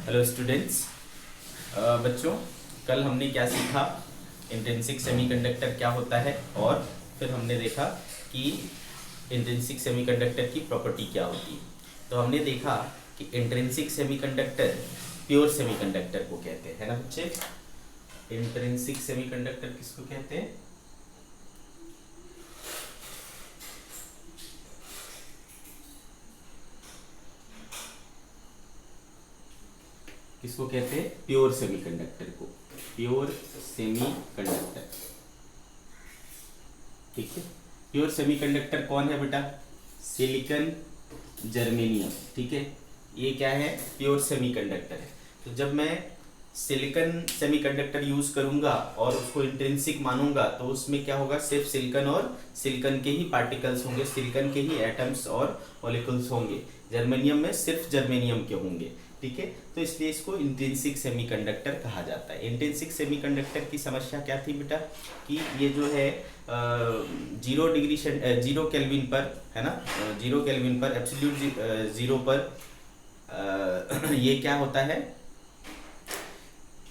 Hello students. बच्चों, कल हमने क्या सीखा, इंट्रिंसिक सेमीकंडक्टर क्या होता है, और फिर हमने देखा कि इंट्रिंसिक सेमीकंडक्टर की प्रॉपर्टी क्या होती है। तो हमने देखा कि इंट्रिंसिक सेमीकंडक्टर प्योर सेमीकंडक्टर को कहते हैं, है ना बच्चे। इंट्रिंसिक सेमीकंडक्टर किसको कहते हैं? किसको कहते हैं? प्योर सेमीकंडक्टर को, प्योर सेमीकंडक्टर। ठीक है, प्योर सेमीकंडक्टर कौन है बेटा? Silicon, germanium. ठीक है, ये क्या है? प्योर सेमीकंडक्टर है। तो जब मैं सिलिकॉन सेमीकंडक्टर यूज करूंगा और उसको इंट्रिंसिक मानूंगा तो उसमें क्या होगा? सिर्फ सिलिकॉन और सिलिकॉन के ही पार्टिकल्स होंगे, सिलिकॉन के ही एटम्स और मॉलिक्यूल्स होंगे। जर्मेनियम में सिर्फ जर्मेनियम के होंगे। ठीक है, तो इसलिए इसको इंट्रिंसिक सेमीकंडक्टर कहा जाता है। इंट्रिंसिक सेमीकंडक्टर की समस्या क्या थी बेटा? कि ये जो है 0 केल्विन पर, है ना, 0 केल्विन पर, एब्सोल्यूट 0 पर ये क्या होता है?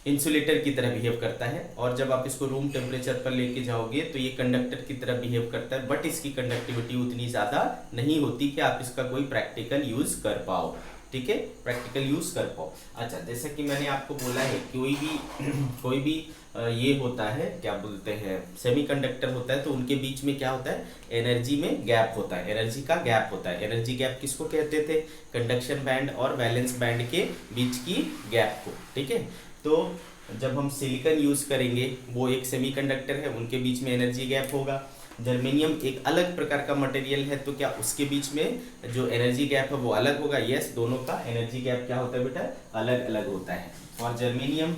इंसुलेटर की तरह बिहेव करता है। और जब आप इसको रूम टेम्परेचर पर लेके जाओगे तो ये कंडक्टर की तरह बिहेव करता है, बट इसकी कंडक्टिविटी उतनी ज़्यादा नहीं होती कि आप इसका कोई प्रैक्टिकल यूज़ कर पाओ। ठीक है, प्रैक्टिकल यूज़ कर पाओ। अच्छा, जैसा कि मैंने आपको बोला है, कोई भी ये होता है, क्या बोलते हैं, सेमीकंडक्टर होता है, तो उनके बीच में क्या होता है? एनर्जी में गैप होता है, एनर्जी का गैप होता है। एनर्जी गैप किसको कहते थे? कंडक्शन बैंड और वैलेंस बैंड के बीच की गैप को। ठीक है, तो जब हम सिलिकॉन यूज करेंगे, वो एक सेमीकंडक्टर है, उनके बीच में एनर्जी गैप होगा। जर्मेनियम एक अलग प्रकार का मटेरियल है, तो क्या उसके बीच में जो एनर्जी गैप है वो अलग होगा? यस, दोनों का एनर्जी गैप क्या होता है बेटा? अलग अलग होता है। फॉर जर्मेनियम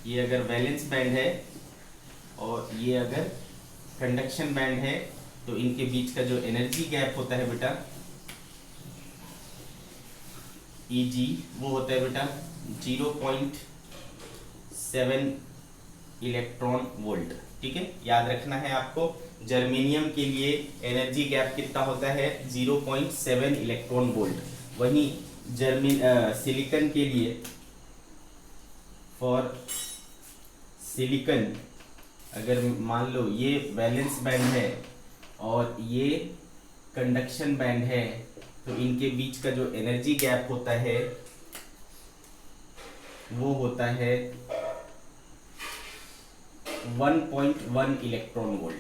ये अगर वैलेंस बैंड है और ये अगर कंडक्शन बैंड है, तो इनके बीच का जो एनर्जी गैप होता है बेटा, Eg, वो होता है बेटा 0.7 इलेक्ट्रॉन वोल्ट। ठीक है, याद रखना है आपको। जर्मेनियम के लिए एनर्जी गैप कितना होता है? 0.7 इलेक्ट्रॉन वोल्ट। वहीं सिलिकॉन के लिए, फॉर सिलिकॉन, अगर मान लो ये वैलेंस बैंड है और ये कंडक्शन बैंड है, तो इनके बीच का जो एनर्जी गैप होता है वो होता है 1.1 इलेक्ट्रॉन वोल्ट।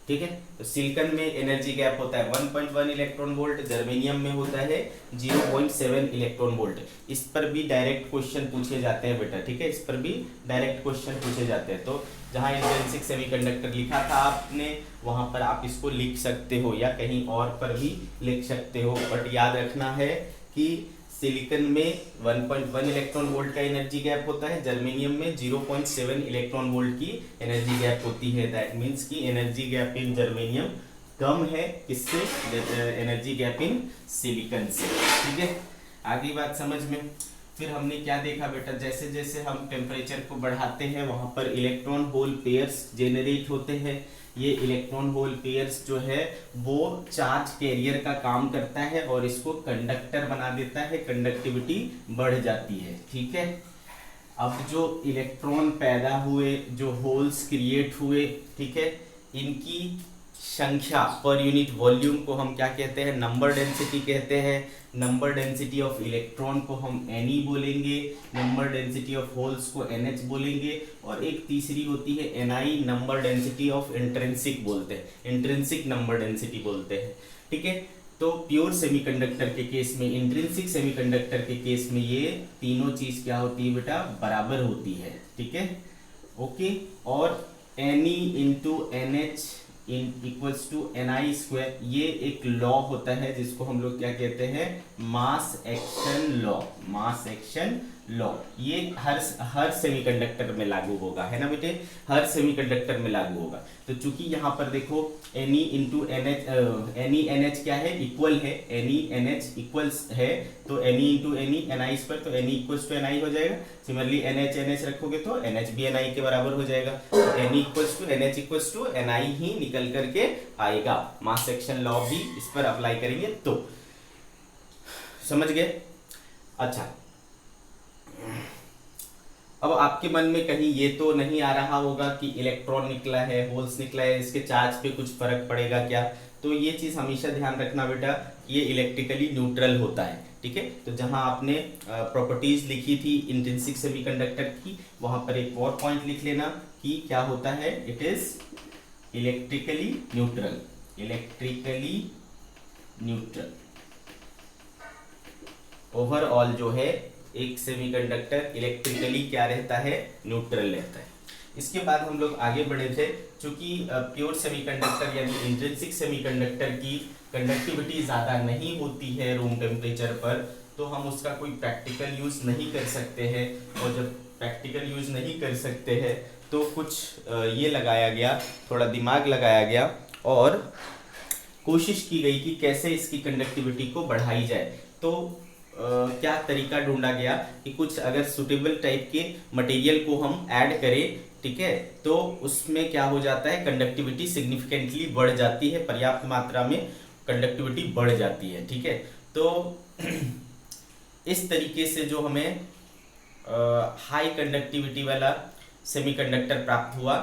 ठीक है, तो सिलिकॉन में एनर्जी गैप होता है 1.1 इलेक्ट्रॉन वोल्ट, जर्मेनियम में होता है 0.7 इलेक्ट्रॉन वोल्ट। इस पर भी डायरेक्ट क्वेश्चन पूछे जाते हैं बेटा। ठीक है, इस पर भी डायरेक्ट क्वेश्चन पूछे जाते हैं। तो जहां इंट्रिंसिक सेमीकंडक्टर लिखा था आपने, वहां पर आप इसको लिख सकते हो या कहीं और पर भी लिख सकते हो, बट याद रखना है कि सिलिकॉन में 1.1 इलेक्ट्रॉन वोल्ट का एनर्जी गैप होता है, जर्मेनियम में 0.7 इलेक्ट्रॉन वोल्ट की एनर्जी गैप होती है। दैट मीन्स कि एनर्जी गैप इन जर्मेनियम कम है, किससे? एनर्जी गैप इन सिलिकॉन से। ठीक है, आगे बात समझ में। फिर हमने क्या देखा बेटा? जैसे जैसे हम टेम्परेचर को बढ़ाते हैं, वहां पर इलेक्ट्रॉन होल पेयर्स जेनरेट होते हैं। ये इलेक्ट्रॉन होल पेयर्स जो है वो चार्ज कैरियर का काम करता है और इसको कंडक्टर बना देता है, कंडक्टिविटी बढ़ जाती है। ठीक है, अब जो इलेक्ट्रॉन पैदा हुए, जो होल्स क्रिएट हुए, ठीक है, इनकी संख्या पर यूनिट वॉल्यूम को हम क्या कहते हैं? नंबर डेंसिटी कहते हैं। नंबर डेंसिटी ऑफ इलेक्ट्रॉन को हम Ne बोलेंगे, नंबर डेंसिटी ऑफ होल्स को NH बोलेंगे, और एक तीसरी होती है Ni, number density of intrinsic बोलते हैं, इंट्रिंसिक नंबर डेंसिटी बोलते हैं। ठीक है, तो प्योर सेमीकंडक्टर के केस में, इंट्रिंसिक सेमीकंडक्टर के केस में ये तीनों चीज क्या होती है बेटा? बराबर होती है। ठीक है, ओके। और Ne into NH equals to Ni square, ये एक लॉ होता है जिसको हम लोग क्या कहते हैं? मास action law. Mass action law ये हर सेमीकंडक्टर में लागू होगा, है ना बेटे? हर सेमीकंडक्टर में लागू होगा। तो चूंकि यहाँ पर देखो Ne into NH, Ne NH क्या है? इक्वल है, Ne NH इक्वल्स है, तो Ne इंटू Ni स्क्वायर, तो Ne इक्वल्स टू Ni हो जाएगा। सिमिलरली NH NH रखोगे तो NH भी Ni के बराबर हो जाएगा, तो Ne equals to NH equals to Ni ही निकल करके आएगा। मास एक्शन लॉ भी इस पर अप्लाई करेंगे तो समझ गए? अच्छा, अब आपके मन में कहीं ये तो नहीं आ रहा होगा कि इलेक्ट्रॉन निकला है, होल्स निकला है, इसके चार्ज पे कुछ फर्क पड़ेगा क्या? तो ये चीज हमेशा ध्यान रखना बेटा, ये इलेक्ट्रिकली न्यूट्रल होता है, ठीक है। तो जहां आपने प्रॉपर्टीज लिखी थी इंट्रिंसिक सेमीकंडक्टर की, वहां पर एक और पॉइंट लिख लेना कि क्या होता है, it is electrically neutral. Electrically neutral overall जो है एक सेमीकंडक्टर इलेक्ट्रिकली क्या रहता है, न्यूट्रल रहता है। इसके बाद हम लोग आगे बढ़े थे, चूंकि प्योर सेमीकंडक्टर यानी इंट्रिंसिक सेमीकंडक्टर की कंडक्टिविटी ज़्यादा नहीं होती है रूम टेम्परेचर पर, तो हम उसका कोई प्रैक्टिकल यूज़ नहीं कर सकते हैं। और जब प्रैक्टिकल यूज़ नहीं कर सकते हैं तो कुछ ये लगाया गया, थोड़ा दिमाग लगाया गया और कोशिश की गई कि कैसे इसकी कंडक्टिविटी को बढ़ाई जाए। तो क्या तरीका ढूंढा गया कि कुछ अगर सुटेबल टाइप के मटेरियल को हम ऐड करें, ठीक है, तो उसमें क्या हो जाता है, कंडक्टिविटी सिग्निफिकेंटली बढ़ जाती है, पर्याप्त मात्रा में कंडक्टिविटी बढ़ जाती है, ठीक है। तो इस तरीके से जो हमें हाई कंडक्टिविटी वाला सेमीकंडक्टर प्राप्त हुआ।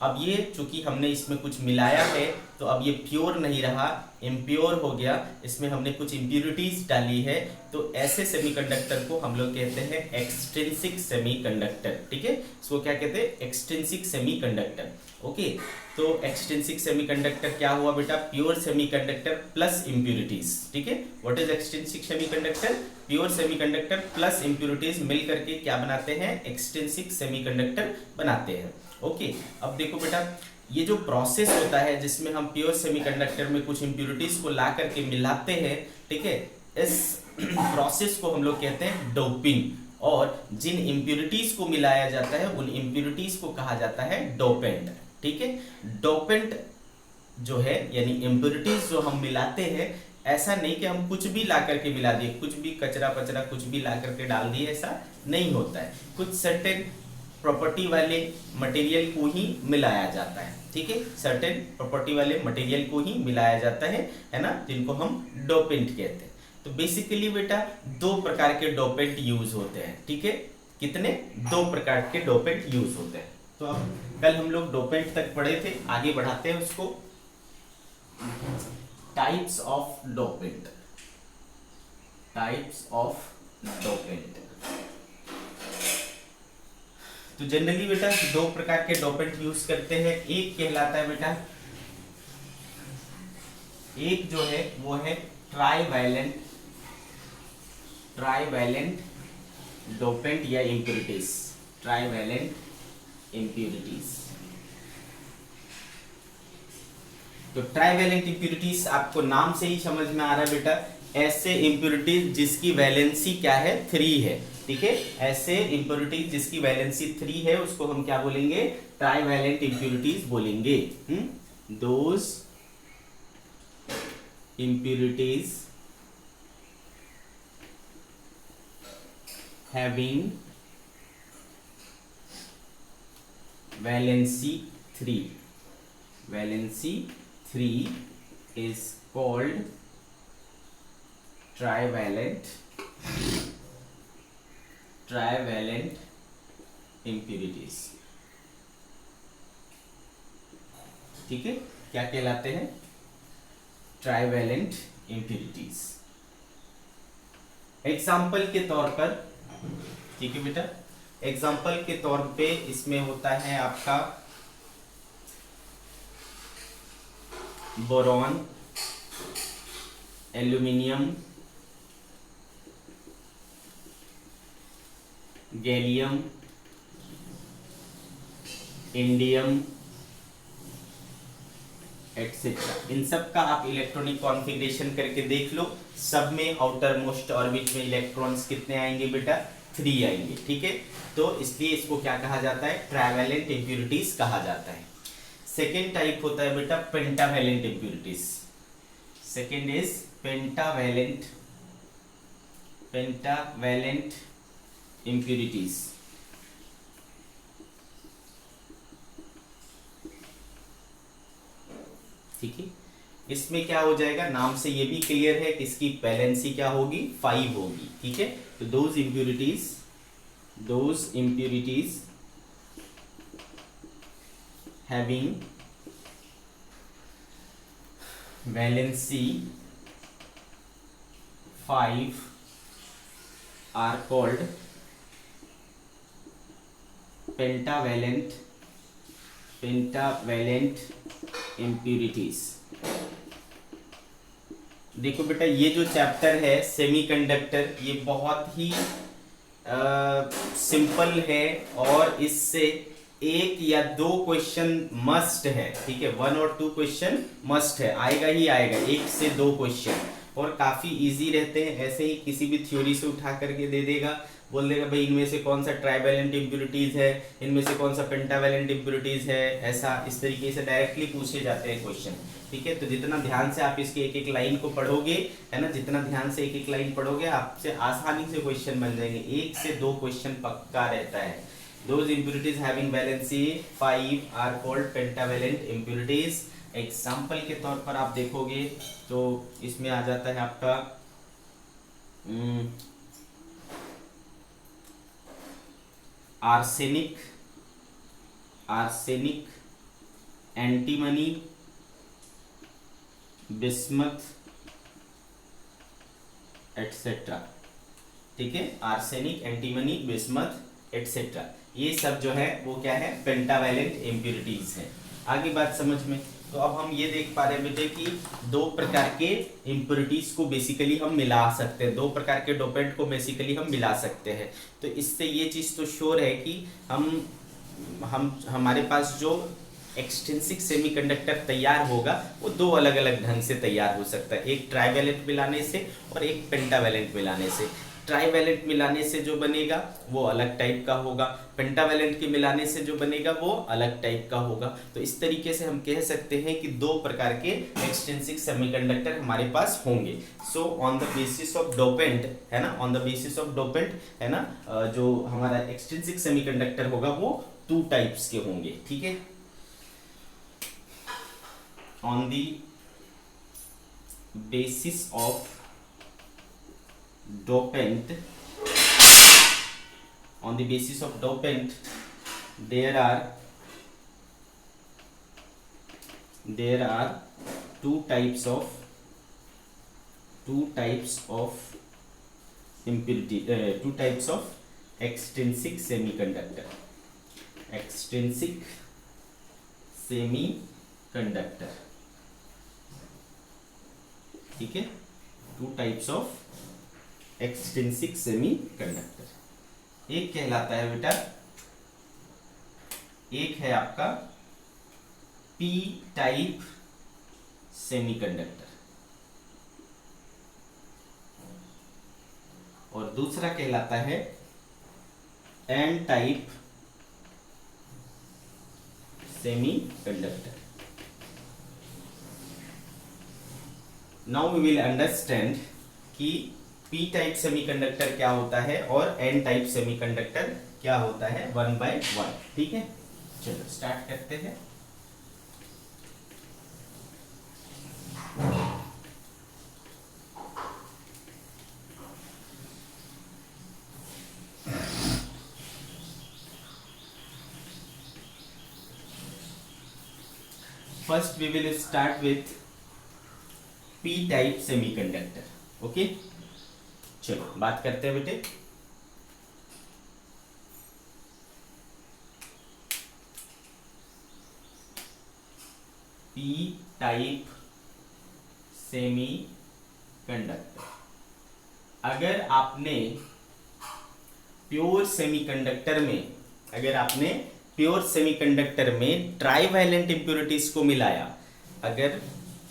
अब ये चूंकि हमने इसमें कुछ मिलाया है तो अब ये प्योर नहीं रहा, इम्प्योर हो गया, इसमें हमने कुछ इम्प्योरिटीज डाली है, तो ऐसे सेमीकंडक्टर को हम लोग कहते हैं एक्सट्रिंसिक सेमीकंडक्टर, ठीक है। इसको क्या कहते हैं, एक्सट्रिंसिक सेमीकंडक्टर। ओके, तो एक्सट्रिंसिक सेमीकंडक्टर क्या हुआ बेटा, प्योर सेमीकंडक्टर प्लस इम्प्योरिटीज, ठीक है। What is extrinsic semiconductor, pure semiconductor plus impurities मिल करके क्या बनाते हैं, एक्सट्रिंसिक सेमीकंडक्टर बनाते हैं। ओके, अब देखो बेटा, ये जो प्रोसेस होता है जिसमें हम प्योर सेमीकंडक्टर में कुछ इम्प्योरिटीज को ला करके मिलाते हैं, ठीक है, इस प्रोसेस को हम लोग कहते हैं डोपिंग। और जिन इम्प्योरिटीज को मिलाया जाता है उन इम्प्योरिटीज को कहा जाता है डोपेंट, ठीक है। डोपेंट जो है यानी इम्प्योरिटीज जो हम मिलाते हैं, ऐसा नहीं कि हम कुछ भी ला करके मिला दिए, कुछ भी कचरा पचरा कुछ भी ला करके डाल दिए, ऐसा नहीं होता है। कुछ सर्टेन प्रॉपर्टी वाले मटेरियल को ही मिलाया जाता है, ठीक है, सर्टेन प्रॉपर्टी वाले मटेरियल को ही मिलाया जाता है ना, जिनको हम डोपेंट कहते हैं। तो बेसिकली बेटा दो प्रकार के डोपेंट यूज होते हैं, ठीक है। कितने, दो प्रकार के डोपेंट यूज होते हैं। तो अब कल हम लोग डोपेंट तक पढ़े थे, आगे बढ़ाते हैं उसको। Types of dopant, types of dopant. तो जनरली बेटा दो प्रकार के डोपेंट यूज करते हैं। एक कहलाता है बेटा, एक जो है वो है ट्राईवैलेंट, ट्राईवैलेंट डोपेंट या इम्प्योरिटीज, ट्राईवैलेंट इम्प्योरिटीज। तो ट्राईवैलेंट इम्प्योरिटीज आपको नाम से ही समझ में आ रहा है बेटा, ऐसे इम्प्योरिटीज जिसकी वैलेंसी क्या है, 3 है, ठीक है। ऐसे इम्प्योरिटीज जिसकी वैलेंसी 3 है उसको हम क्या बोलेंगे, ट्राईवैलेंट इम्प्योरिटीज बोलेंगे। Those impurities having valency 3, valency 3 is called trivalent, trivalent impurities, ठीक है। क्या कहलाते हैं, ट्राईवैलेंट impurities। एग्जाम्पल के तौर पर, ठीक है बेटा, एग्जाम्पल के तौर पे इसमें होता है आपका boron, aluminium, gallium, indium etcetera. इन सब का आप इलेक्ट्रॉनिक कॉन्फ़िगरेशन करके देख लो, सब में आउटर मोस्ट ऑर्बिट में इलेक्ट्रॉन्स कितने आएंगे बेटा, 3 आएंगे, ठीक है। तो इसलिए इसको क्या कहा जाता है, ट्राईवैलेंट इम्प्योरिटीज कहा जाता है। सेकेंड टाइप होता है बेटा pentavalent impurities. Second is pentavalent, pentavalent impurities. ठीक है, इसमें क्या हो जाएगा, नाम से ये भी क्लियर है कि इसकी वैलेंसी क्या होगी, 5 होगी। ठीक है, तो those impurities having valency 5 are called pentavalent impurities। देखो बेटा, ये जो चैप्टर है सेमीकंडक्टर, ये बहुत ही सिंपल है और इससे 1 या 2 क्वेश्चन मस्ट है। ठीक है, 1 और 2 क्वेश्चन मस्ट है, आएगा ही आएगा, 1 से 2 क्वेश्चन, और काफी इजी रहते हैं। ऐसे ही किसी भी थ्योरी से उठा करके दे देगा, बोल देगा भाई इनमें से कौन सा ट्राइवैलेंट इम्प्यूरिटीज है, इनमें से कौन सा पेंटावैलेंट इम्प्यूरिटीज है, ऐसा इस तरीके से डायरेक्टली पूछे जाते हैं क्वेश्चन। ठीक है, तो जितना ध्यान से आप इसके एक एक लाइन को पढ़ोगे, है ना, जितना ध्यान से एक एक लाइन पढ़ोगे, आपसे आसानी से क्वेश्चन बन जाएंगे। 1 से 2 क्वेश्चन पक्का रहता है। Those impurities having valency 5 are called pentavalent impurities. Example के तौर पर आप देखोगे तो इसमें आ जाता है आपका आर्सेनिक, एंटीमनी, बिस्मथ एटसेट्रा। ठीक है, आर्सेनिक, एंटीमनी, बिस्मथ एटसेट्रा, ये सब जो है वो क्या है, पेंटावैलेंट इम्प्यूरिटीज है। आगे बात समझ में, तो अब हम ये देख पा रहे हैं बेटे कि 2 प्रकार के इम्प्यूरिटीज को बेसिकली हम मिला सकते हैं, 2 प्रकार के डोपेंट को बेसिकली हम मिला सकते हैं। तो इससे ये चीज़ तो श्योर है कि हमारे पास जो एक्सट्रिंसिक सेमीकंडक्टर तैयार होगा वो 2 अलग अलग ढंग से तैयार हो सकता है, एक ट्राइवैलेंट मिलाने से और एक पेंटावैलेंट मिलाने से। ट्राइवैलेंट मिलाने से जो बनेगा वो अलग टाइप का होगा, पेंटावैलेंट के मिलाने से जो बनेगा वो अलग टाइप का होगा। तो इस तरीके से हम कह सकते हैं कि 2 प्रकार के एक्सट्रिंसिक सेमीकंडक्टर हमारे पास होंगे। So on the basis of dopant, है ना, on the basis of dopant, है ना, जो हमारा एक्सट्रिंसिक सेमीकंडक्टर होगा वो 2 टाइप्स के होंगे। ठीक है, on the basis of dopant, there are 2 types of impurity, 2 types of extrinsic semiconductor, ठीक है, 2 टाइप्स ऑफ एक्सट्रिंसिक सेमीकंडक्टर। एक कहलाता है बेटा, एक है आपका पी टाइप सेमीकंडक्टर और दूसरा कहलाता है N type semiconductor. Now we will understand कि पी टाइप सेमीकंडक्टर क्या होता है और एन टाइप सेमीकंडक्टर क्या होता है, 1 by 1। ठीक है, चलो स्टार्ट करते हैं। First we will start with P type semiconductor. Okay, चलो बात करते हैं बेटे। पी टाइप सेमीकंडक्टर, अगर आपने प्योर सेमीकंडक्टर में ट्राइवैलेंट इंप्योरिटीज को मिलाया, अगर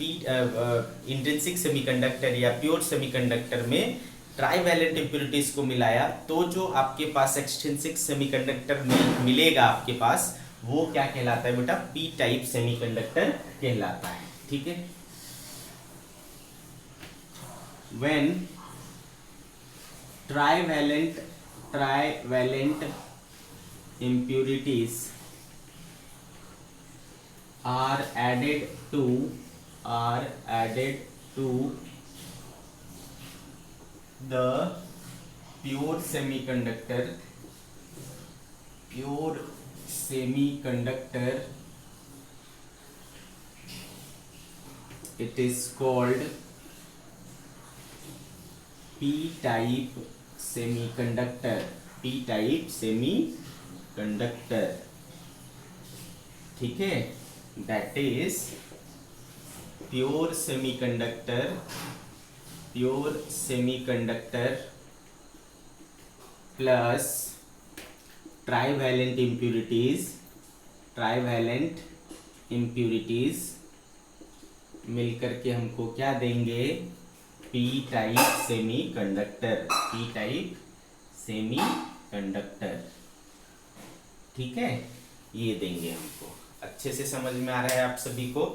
इंट्रिंसिक सेमीकंडक्टर या प्योर सेमीकंडक्टर में ट्राइवैलेंट इंप्योरिटीज को मिलाया, तो जो आपके पास एक्सट्रिंसिक सेमीकंडक्टर में मिलेगा आपके पास, वो क्या कहलाता है बेटा, पी टाइप सेमीकंडक्टर कहलाता है। ठीक है, when trivalent impurities are added to are added to the pure semiconductor it is called p-type semiconductor, p-type semiconductor, ठीक है। that is pure semiconductor plus trivalent impurities मिलकर के हमको क्या देंगे, पी टाइप सेमीकंडक्टर, ठीक है, ये देंगे हमको। अच्छे से समझ में आ रहा है आप सभी को,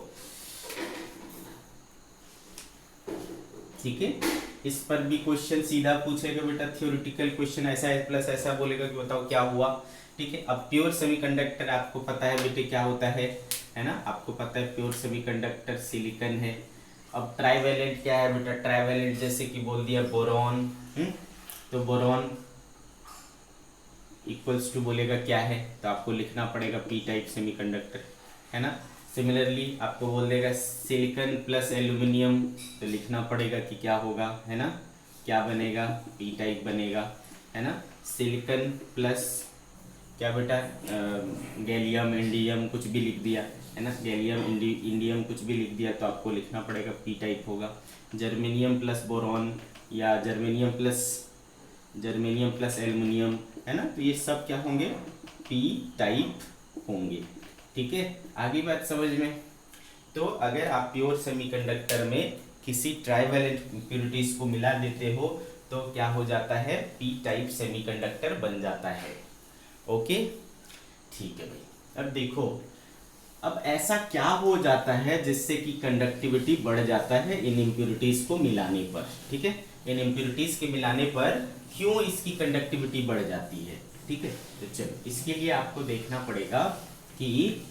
ठीक है। इस पर भी क्वेश्चन सीधा पूछेगा बेटा, थ्योरेटिकल क्वेश्चन, ऐसा है प्लस ऐसा बोलेगा कि बताओ क्या हुआ, ठीक है। अब प्योर सेमीकंडक्टर आपको पता है बेटे क्या होता है ना, आपको पता है प्योर सेमीकंडक्टर सिलिकॉन है। अब ट्राइवेलेंट क्या है बेटा, ट्राइवेलेंट जैसे कि बोल दिया बोरॉन, तो बोरॉन इक्वल्स टू बोलेगा क्या है, तो आपको लिखना पड़ेगा पी टाइप सेमीकंडक्टर, है ना। सिमिलरली आपको बोल देगा सिलिकॉन प्लस एल्यूमिनियम, तो लिखना पड़ेगा कि क्या होगा, है ना, क्या बनेगा, पी टाइप बनेगा, है ना। सिलिकॉन प्लस क्या बेटा, गैलियम इंडियम कुछ भी लिख दिया, है ना, गैलियम इंडियम कुछ भी लिख दिया, तो आपको लिखना पड़ेगा पी टाइप होगा। जर्मेनियम प्लस बोरॉन या जर्मेनियम प्लस एल्युमिनियम, है ना, तो ये सब क्या होंगे, पी टाइप होंगे, ठीक है। आगे बात समझ में। तो अगर आप प्योर सेमीकंडक्टर में किसी ट्राइवेलेंट इम्प्योरिटीज को मिला देते हो तो क्या हो जाता है, पी टाइप सेमीकंडक्टर बन जाता है, ओके, ठीक है भाई। अब देखो, अब ऐसा क्या हो जाता है जिससे कि कंडक्टिविटी बढ़ जाता है इन इम्प्योरिटीज को मिलाने पर, ठीक है। इन इम्प्योरिटीज के मिलाने पर क्यों इसकी कंडक्टिविटी बढ़ जाती है, ठीक है। तो चलो इसके लिए आपको देखना पड़ेगा कि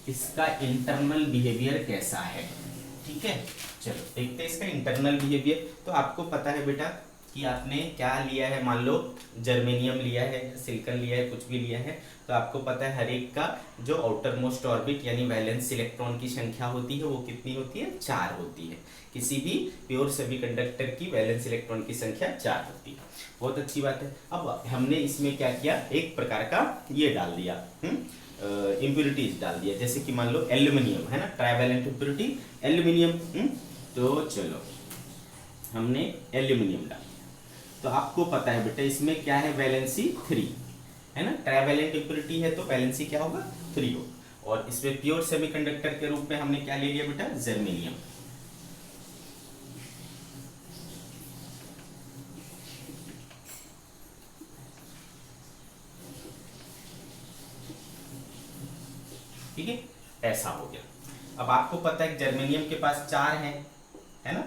इसका इंटरनल बिहेवियर कैसा है, ठीक है। चलो देखते हैं इसका इंटरनल बिहेवियर। तो आपको पता है बेटा कि आपने क्या लिया है, मान लो जर्मेनियम लिया है, सिलिकॉन लिया है, कुछ भी लिया है, तो आपको पता है हर एक का जो आउटर मोस्ट ऑर्बिट यानी वैलेंस इलेक्ट्रॉन की संख्या होती है वो कितनी होती है, 4 होती है। किसी भी प्योर सेमीकंडक्टर की वैलेंस इलेक्ट्रॉन की संख्या 4 होती है, बहुत अच्छी बात है। अब हमने इसमें क्या किया, एक प्रकार का ये डाल दिया, इम्प्योरिटीज डाल दिया, जैसे कि मान लो एल्यूमिनियम, है ना, ट्राइवेलेंट इम्प्योरिटी एल्यूमिनियम, तो चलो हमने एल्यूमिनियम डाल, तो आपको पता है बेटा इसमें क्या है, वैलेंसी 3, है ना, ट्राइवेलेंट इम्प्योरिटी है तो वैलेंसी क्या होगा, 3 हो। और इसमें प्योर सेमीकंडक्टर के रूप में हमने क्या ले लिया बेटा, जर्मेनियम, ठीक है, ऐसा हो गया। अब आपको पता है जर्मेनियम के पास 4 है ना,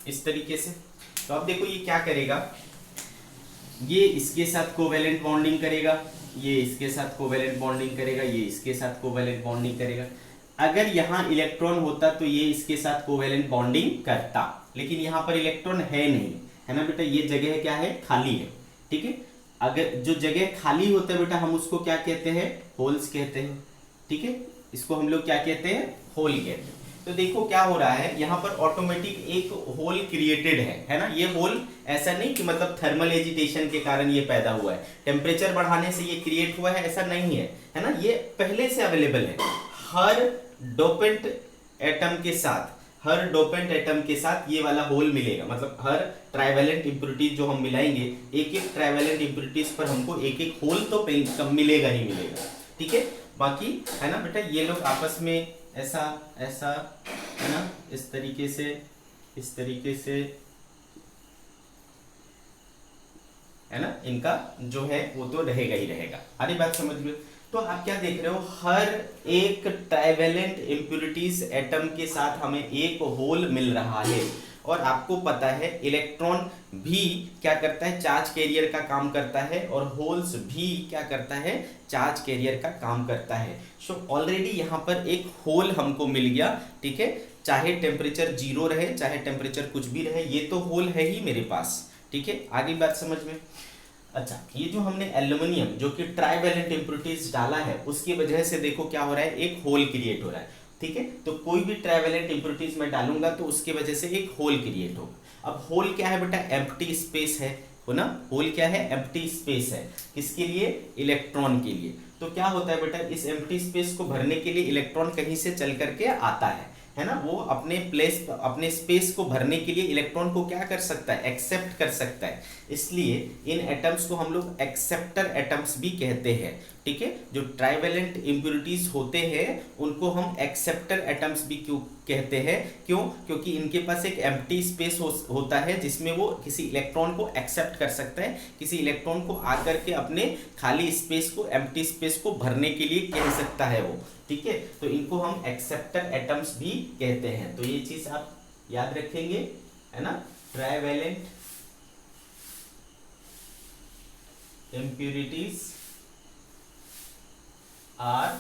इस तरीके से। तो अब देखो ये क्या करेगा, ये इसके साथ कोवेलेंट बॉन्डिंग करेगा, ये इसके साथ कोवेलेंट बॉन्डिंग करेगा, ये इसके साथ कोवेलेंट बॉन्डिंग करेगा। अगर यहाँ इलेक्ट्रॉन होता तो ये इसके साथ कोवेलेंट बॉन्डिंग करता, लेकिन यहाँ पर इलेक्ट्रॉन है नहीं, है ना बेटा, ये जगह क्या है, खाली है, ठीक है। अगर जो जगह खाली होता है बेटा हम उसको क्या कहते हैं, होल्स कहते हैं, ठीक है, इसको हम लोग क्या कहते हैं, होल कहते हैं। तो देखो क्या हो रहा है, यहाँ पर ऑटोमेटिक एक होल क्रिएटेड है ना। ये होल ऐसा नहीं कि मतलब थर्मल एजिटेशन के कारण ये पैदा हुआ है, टेम्परेचर बढ़ाने से ये क्रिएट हुआ है, ऐसा नहीं है, है ना। ये पहले से अवेलेबल है, हर डोपेंट एटम के साथ ये वाला होल मिलेगा, मतलब हर ट्राइवेलेंट इम्प्योरिटीज जो हम मिलाएंगे, एक एक ट्राइवेलेंट इम्प्योरिटीज पर हमको एक एक होल तो मिलेगा ही मिलेगा, ठीक है। बाकी है ना बेटा, ये लोग आपस में ऐसा ऐसा, है ना, इस तरीके से है ना, इनका जो है वो तो रहेगा ही रहेगा। अरे बात समझ में। तो आप क्या देख रहे हो, हर एक ट्राइवेलेंट इम्प्यूरिटीज एटम के साथ हमें एक होल मिल रहा है। और आपको पता है इलेक्ट्रॉन भी क्या करता है, चार्ज कैरियर का काम करता है, और होल्स भी क्या करता है, चार्ज कैरियर का काम करता है। सो ऑलरेडी यहाँ पर एक होल हमको मिल गया, ठीक है, चाहे टेम्परेचर 0 रहे चाहे टेम्परेचर कुछ भी रहे, ये तो होल है ही मेरे पास, ठीक है। आगे बात समझ में। अच्छा, ये जो हमने एल्यूमिनियम जो कि ट्राइवेलेंट इम्प्यूरिटीज डाला है, उसकी वजह से देखो क्या हो रहा है, एक होल क्रिएट हो रहा है, ठीक है। तो कोई भी ट्राइवेलेंट इम्प्यूरिटीज मैं डालूंगा तो उसकी वजह से एक होल क्रिएट होगा। अब होल क्या है बेटा, एम्प्टी स्पेस है, हो ना। होल क्या है, एम्प्टी स्पेस है, किसके लिए, इलेक्ट्रॉन के लिए। तो क्या होता है बेटा, इस एम्प्टी स्पेस को भरने के लिए इलेक्ट्रॉन कहीं से चल करके आता है ना। वो अपने प्लेस, अपने स्पेस को भरने के लिए इलेक्ट्रॉन को क्या कर सकता है, एक्सेप्ट कर सकता है। इसलिए इन एटम्स को हम लोग एक्सेप्टर एटम्स भी कहते हैं, ठीक है। जो ट्राइवेलेंट इम्प्यूरिटीज होते हैं उनको हम एक्सेप्टर एटम्स भी क्यों कहते हैं, क्यों, क्योंकि इनके पास एक एम्प्टी स्पेस होता है जिसमें वो किसी इलेक्ट्रॉन को एक्सेप्ट कर सकता है, किसी इलेक्ट्रॉन को आकर के अपने खाली स्पेस को, एम्प्टी स्पेस को भरने के लिए कह सकता है वो, ठीक है। तो इनको हम एक्सेप्टर एटम्स भी कहते हैं। तो ये चीज आप याद रखेंगे, है ना। Trivalent impurities are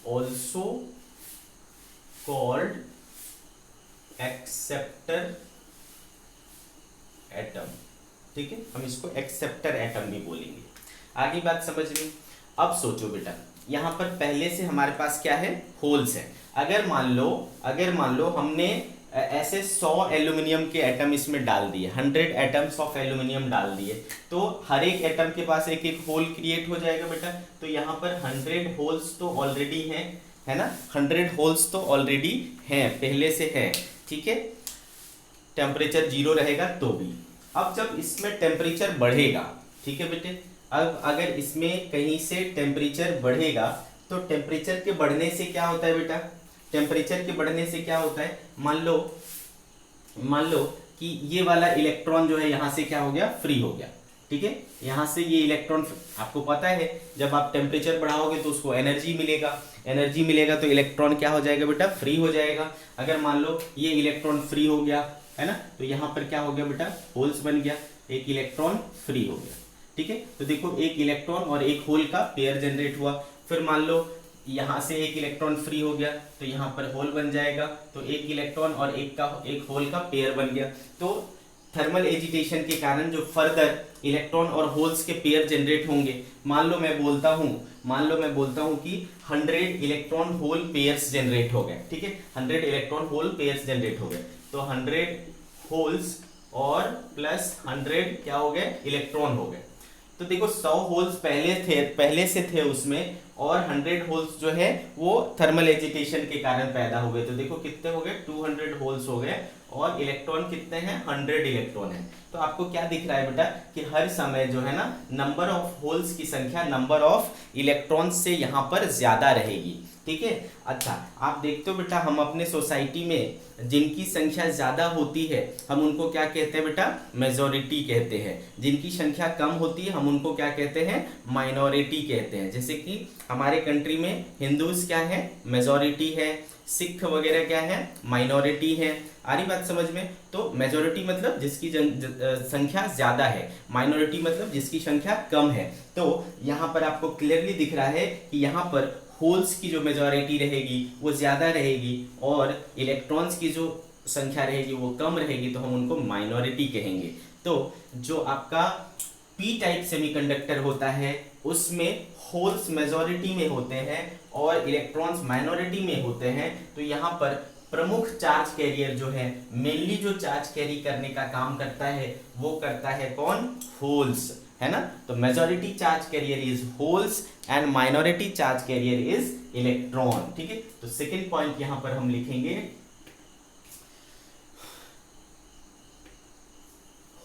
also called acceptor atom, ठीक है। हम इसको एक्सेप्टर एटम भी बोलेंगे। आगे बात समझ में। अब सोचो बेटा, यहां पर पहले से हमारे पास क्या है, होल्स है। अगर मान लो हमने ऐसे 100 एल्यूमिनियम के एटम इसमें डाल दिए, 100 एटम्स ऑफ एल्यूमिनियम डाल दिए, तो हर एक एटम के पास एक एक होल क्रिएट हो जाएगा बेटा। तो यहाँ पर 100 होल्स तो ऑलरेडी हैं, है ना, 100 होल्स तो ऑलरेडी हैं, पहले से है, ठीक है। टेम्परेचर 0 रहेगा तो भी। अब जब इसमें टेम्परेचर बढ़ेगा, ठीक है बेटे, अब अगर इसमें कहीं से टेम्परेचर बढ़ेगा तो टेम्परेचर के बढ़ने से क्या होता है बेटा, टेम्परेचर के बढ़ने से क्या होता है, मान लो कि ये वाला इलेक्ट्रॉन जो है यहाँ से क्या हो गया, फ्री हो गया, ठीक है। यहाँ से ये इलेक्ट्रॉन, आपको पता है जब आप टेम्परेचर बढ़ाओगे तो उसको एनर्जी मिलेगा, तो इलेक्ट्रॉन क्या हो जाएगा बेटा, फ्री हो जाएगा। अगर मान लो ये इलेक्ट्रॉन फ्री हो गया, है ना, तो यहाँ पर क्या हो गया बेटा, होल्स बन गया, एक इलेक्ट्रॉन फ्री हो गया, ठीक है। तो देखो एक इलेक्ट्रॉन और एक होल का पेयर जनरेट हुआ। फिर मान लो यहाँ से एक इलेक्ट्रॉन फ्री हो गया तो यहाँ पर होल बन जाएगा, तो एक इलेक्ट्रॉन और एक होल का पेयर बन गया। तो थर्मल एजिटेशन के कारण जो फर्दर इलेक्ट्रॉन और होल्स के पेयर जनरेट होंगे, मान लो मैं बोलता हूँ कि 100 इलेक्ट्रॉन होल पेयर्स जनरेट हो गए, ठीक है, 100 इलेक्ट्रॉन होल पेयर्स जनरेट हो गए। तो 100 होल्स और प्लस 100 क्या हो गए, इलेक्ट्रॉन हो गए। तो देखो 100 होल्स पहले से थे उसमें, और 100 होल्स जो है वो थर्मल एजिटेशन के कारण पैदा हुए। तो देखो कितने हो गए, 200 होल्स हो गए, और इलेक्ट्रॉन कितने हैं, 100 इलेक्ट्रॉन है। तो आपको क्या दिख रहा है बेटा कि हर समय जो है ना, नंबर ऑफ होल्स की संख्या नंबर ऑफ इलेक्ट्रॉन्स से यहाँ पर ज्यादा रहेगी, ठीक है। अच्छा, आप देखते हो बेटा, हम अपने सोसाइटी में जिनकी संख्या ज्यादा होती है हम उनको क्या कहते हैं बेटा, मेजॉरिटी कहते हैं। जिनकी संख्या कम होती है हम उनको क्या कहते हैं, माइनॉरिटी कहते हैं। जैसे कि हमारे कंट्री में हिंदूज क्या है, मेजॉरिटी है, सिख वगैरह क्या है, माइनॉरिटी है। आ रही बात समझ में। तो मेजॉरिटी मतलब जिसकी संख्या ज्यादा है, माइनॉरिटी मतलब जिसकी संख्या कम है। तो यहाँ पर आपको क्लियरली दिख रहा है कि यहाँ पर होल्स की जो मेजॉरिटी रहेगी वो ज्यादा रहेगी, और इलेक्ट्रॉन्स की जो संख्या रहेगी वो कम रहेगी, तो हम उनको माइनॉरिटी कहेंगे। तो जो आपका पी टाइप सेमीकंडक्टर होता है उसमें होल्स मेजॉरिटी में होते हैं और इलेक्ट्रॉन्स माइनॉरिटी में होते हैं। तो यहाँ पर प्रमुख चार्ज कैरियर जो है, मेनली जो चार्ज कैरी करने का काम करता है वो करता है कौन, होल्स, है ना। तो majority charge carrier is holes and minority charge carrier is electron, ठीक है। तो सेकेंड पॉइंट यहां पर हम लिखेंगे,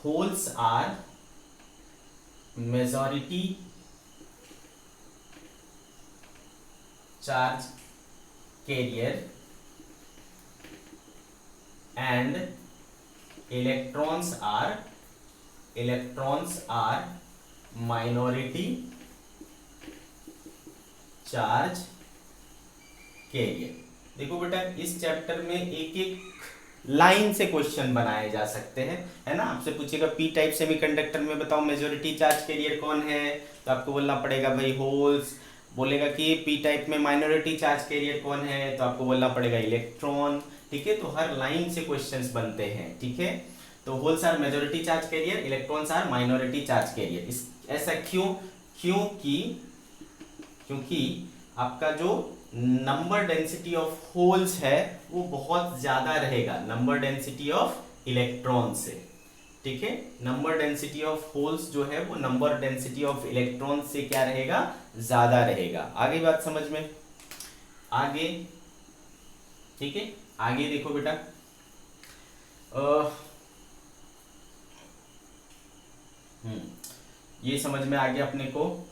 holes are majority charge carrier and electrons are minority charge carrier. देखो बेटा इस चैप्टर में एक एक लाइन से क्वेश्चन बनाए जा सकते हैं, है ना। आपसे पूछेगा पी टाइप सेमीकंडक्टर में बताओ मेजॉरिटी चार्ज कैरियर कौन है, तो आपको बोलना पड़ेगा भाई होल्स। बोलेगा कि पी टाइप में माइनॉरिटी चार्ज कैरियर कौन है, तो आपको बोलना पड़ेगा इलेक्ट्रॉन। ठीक है, तो हर लाइन से क्वेश्चंस बनते हैं। ठीक है, तो holes are majority charge carrier, electrons are minority charge carrier. इस ऐसा क्यों? क्योंकि आपका जो नंबर डेंसिटी ऑफ होल्स है वो बहुत ज्यादा रहेगा नंबर डेंसिटी ऑफ इलेक्ट्रॉन से। ठीक है, नंबर डेंसिटी ऑफ होल्स जो है वो नंबर डेंसिटी ऑफ इलेक्ट्रॉन से क्या रहेगा, ज्यादा रहेगा। आगे बात समझ में, आगे। ठीक है, आगे देखो बेटा, ये समझ में आ गया अपने को।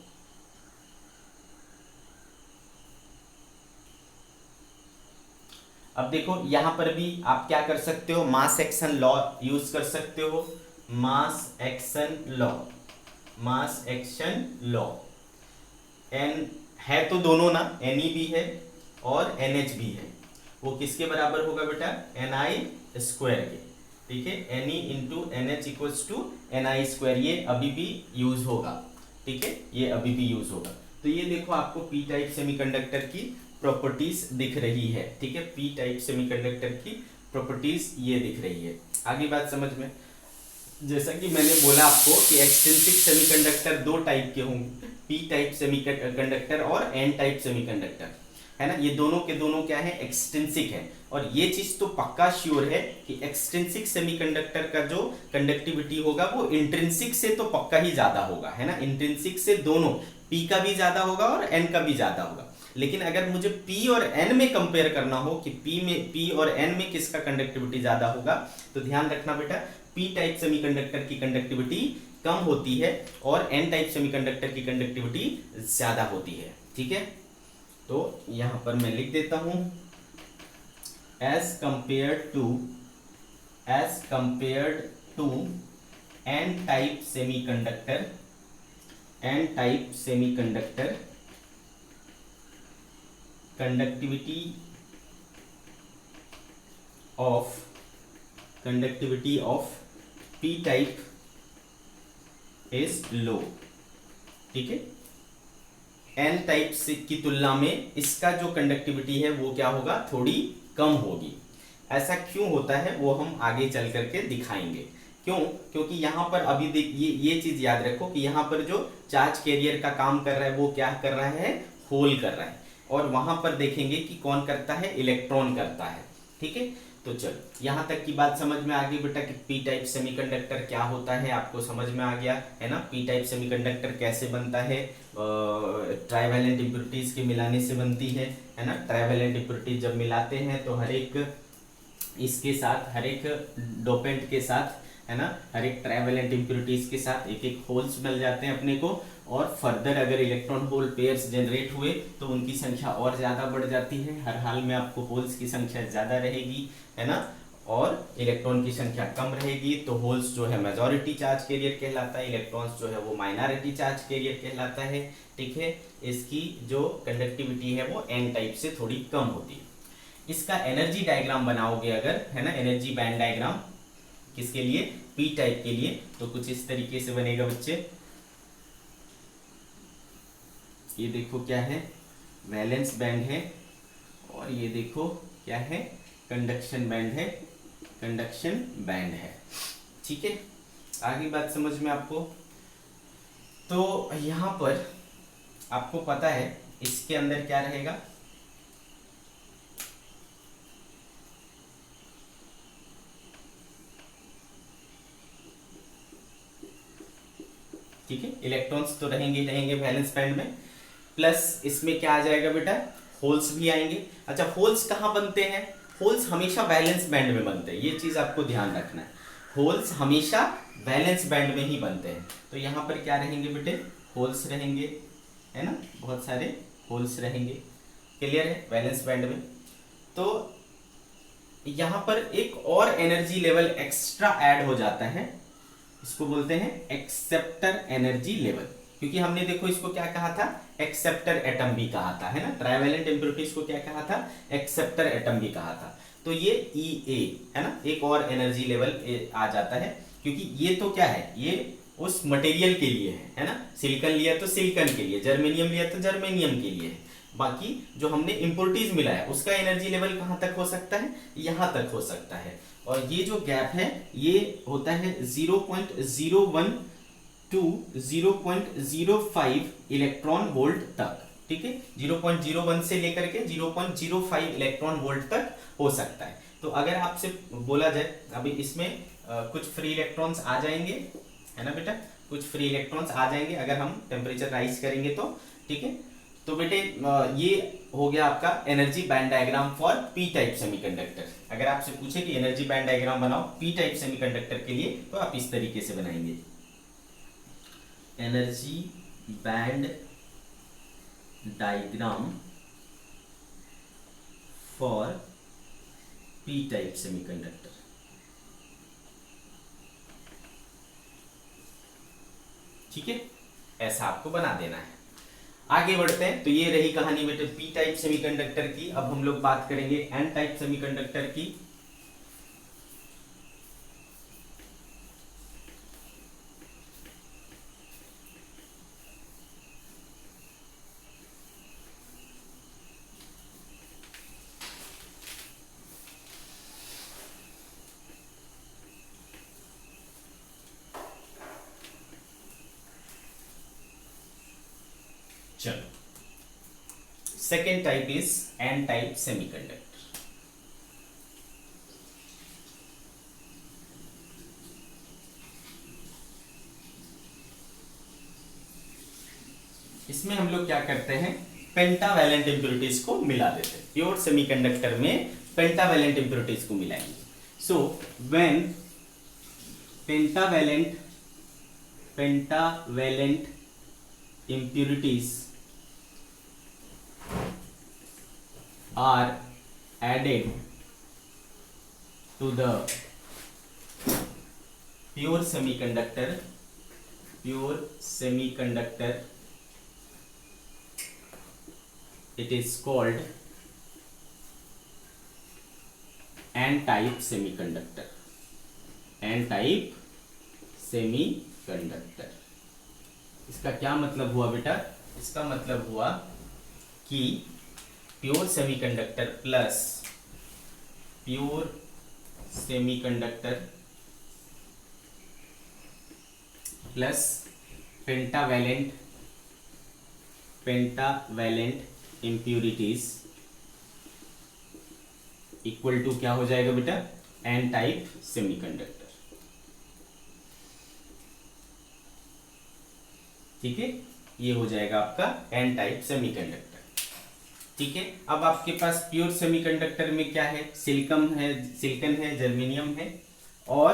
अब देखो यहां पर भी आप क्या कर सकते हो, मास एक्शन लॉ यूज कर सकते हो। Mass action law, mass action law. N है तो दोनों ना, एन भी है और NH भी है। वो किसके बराबर होगा बेटा, Ni स्क्वायर के। ठीक है, Ne into NH equals to Ni square. ये अभी भी यूज होगा। ठीक है, ये अभी भी यूज होगा। तो ये देखो आपको पी टाइप सेमीकंडक्टर की प्रॉपर्टीज दिख रही है। ठीक है, पी टाइप सेमीकंडक्टर की प्रॉपर्टीज ये दिख रही है। आगे बात समझ में, जैसा कि मैंने बोला आपको कि एक्सट्रिंसिक सेमीकंडक्टर दो टाइप के होंगे, पी टाइप सेमीकंडक्टर और एन टाइप सेमीकंडक्टर, है ना। ये दोनों के दोनों क्या है, एक्सट्रिंसिक है। और ये चीज तो पक्का श्योर है कि एक्सट्रिंसिक सेमीकंडक्टर का जो कंडक्टिविटी होगा वो इंट्रिंसिक से तो पक्का ही ज्यादा होगा, है ना। इंट्रिंसिक से दोनों, पी का भी ज्यादा होगा और एन का भी ज्यादा होगा। लेकिन अगर मुझे P और N में कंपेयर करना हो कि P और N में किसका कंडक्टिविटी ज्यादा होगा, तो ध्यान रखना बेटा P टाइप सेमीकंडक्टर की कंडक्टिविटी कम होती है और N टाइप सेमीकंडक्टर की कंडक्टिविटी ज्यादा होती है। ठीक है, तो यहां पर मैं लिख देता हूं as compared to N type semiconductor conductivity of p type is low। ठीक है, n टाइप से की तुलना में इसका जो कंडक्टिविटी है वो क्या होगा, थोड़ी कम होगी। ऐसा क्यों होता है वो हम आगे चल करके दिखाएंगे। क्यों? क्योंकि यहाँ पर अभी देखिए, ये चीज याद रखो कि यहाँ पर जो चार्ज कैरियर का काम कर रहा है वो क्या कर रहा है, होल कर रहा है। और वहां पर देखेंगे कि कौन करता है, इलेक्ट्रॉन करता है। ठीक है, तो चलो यहां तक की बात समझ में आ गई बेटा कि पी टाइप सेमीकंडक्टर क्या होता है, आपको समझ में आ गया है ना। पी टाइप सेमीकंडक्टर कैसे बनता है, ट्राइवेलेंट इंप्योरिटीज के मिलाने से बनती है ना। ट्राइवेलेंट इंप्योरिटीज जब मिलाते हैं तो हर एक इसके साथ, हर एक डोपेंट के साथ, है ना, हर एक ट्राइवेलेंट इंप्योरिटीज के साथ एक एक होल्स मिल जाते हैं अपने को। और फर्दर अगर इलेक्ट्रॉन होल पेयर्स जनरेट हुए तो उनकी संख्या और ज्यादा बढ़ जाती है। हर हाल में आपको होल्स की संख्या ज्यादा रहेगी, है ना, और इलेक्ट्रॉन की संख्या कम रहेगी। तो होल्स जो है मेजॉरिटी चार्ज कैरियर कहलाता है, इलेक्ट्रॉन्स जो है वो माइनॉरिटी चार्ज कैरियर कहलाता है। ठीक है, इसकी जो कंडक्टिविटी है वो एन टाइप से थोड़ी कम होती है। इसका एनर्जी डायग्राम बनाओगे अगर, है ना, एनर्जी बैंड डायग्राम किसके लिए, पी टाइप के लिए, तो कुछ इस तरीके से बनेगा बच्चे। ये देखो क्या है, वैलेंस बैंड है, और ये देखो क्या है, कंडक्शन बैंड है, कंडक्शन बैंड है। ठीक है, आगे बात समझ में आपको। तो यहां पर आपको पता है इसके अंदर क्या रहेगा, ठीक है, इलेक्ट्रॉन्स तो रहेंगे वैलेंस बैंड में, प्लस इसमें क्या आ जाएगा बेटा, होल्स भी आएंगे। अच्छा, होल्स कहाँ बनते हैं, होल्स हमेशा वैलेंस बैंड में बनते हैं, ये चीज आपको ध्यान रखना है। होल्स हमेशा वैलेंस बैंड में ही बनते हैं। तो यहाँ पर क्या रहेंगे बेटे, होल्स रहेंगे, है ना, बहुत सारे होल्स रहेंगे। क्लियर है, वैलेंस बैंड में। तो यहाँ पर एक और एनर्जी लेवल एक्स्ट्रा ऐड हो जाता है, इसको बोलते हैं एक्सेप्टर एनर्जी लेवल। क्योंकि हमने देखो इसको क्या कहा था, एक्सेप्टर एटम भी कहा था, है ना, ट्राइवेलेंट इम्प्योरिटीज को क्या कहा था, एक्सेप्टर एटम भी कहा था। तो ये EA है ना, एक और एनर्जी लेवल आ जाता है, क्योंकि ये तो क्या है, ये उस मटेरियल के लिए है ना, सिलिकॉन लिया तो सिलिकॉन के लिए, जर्मेनियम लिया तो जर्मेनियम के लिए है। बाकी जो हमने इम्प्योरिटीज मिलाया उसका एनर्जी लेवल कहाँ तक हो सकता है, यहाँ तक हो सकता है। और ये जो गैप है ये होता है 0.01 टू 0.05 इलेक्ट्रॉन वोल्ट तक, ठीक है, 0.01 से लेकर के 0.05 इलेक्ट्रॉन वोल्ट तक हो सकता है। तो अगर आपसे बोला जाए अभी इसमें कुछ फ्री इलेक्ट्रॉन्स आ जाएंगे, है ना बेटा, कुछ फ्री इलेक्ट्रॉन्स आ जाएंगे अगर हम टेम्परेचर राइज करेंगे तो, ठीक है। तो बेटे ये हो गया आपका energy band diagram for P type semiconductor. अगर आपसे पूछे कि एनर्जी बैंड डायग्राम बनाओ पी टाइप सेमीकंडक्टर के लिए, तो आप इस तरीके से बनाएंगे, energy band diagram for P type semiconductor. ठीक है, ऐसा आपको बना देना है। आगे बढ़ते हैं। तो ये रही कहानी बेटे पी टाइप सेमीकंडक्टर की। अब हम लोग बात करेंगे एन टाइप सेमीकंडक्टर की। चलो, second type is an type semiconductor. इसमें हम लोग क्या करते हैं, पेंटावैलेंट इंप्योरिटीज को मिला देते हैं। प्योर सेमीकंडक्टर में पेंटावैलेंट इंप्योरिटीज को मिलाएंगे। So when pentavalent impurities are added to the pure semiconductor, it is called n-type semiconductor, n-type semiconductor। इसका क्या मतलब हुआ बेटा, इसका मतलब हुआ कि pure semiconductor plus pure semiconductor plus pentavalent impurities equal to क्या हो जाएगा बेटा, एन टाइप सेमीकंडक्टर। ठीक है, ये हो जाएगा आपका एन टाइप सेमीकंडक्टर। ठीक है, अब आपके पास प्योर सेमीकंडक्टर में क्या है, सिलिकॉन है, जर्मेनियम है, और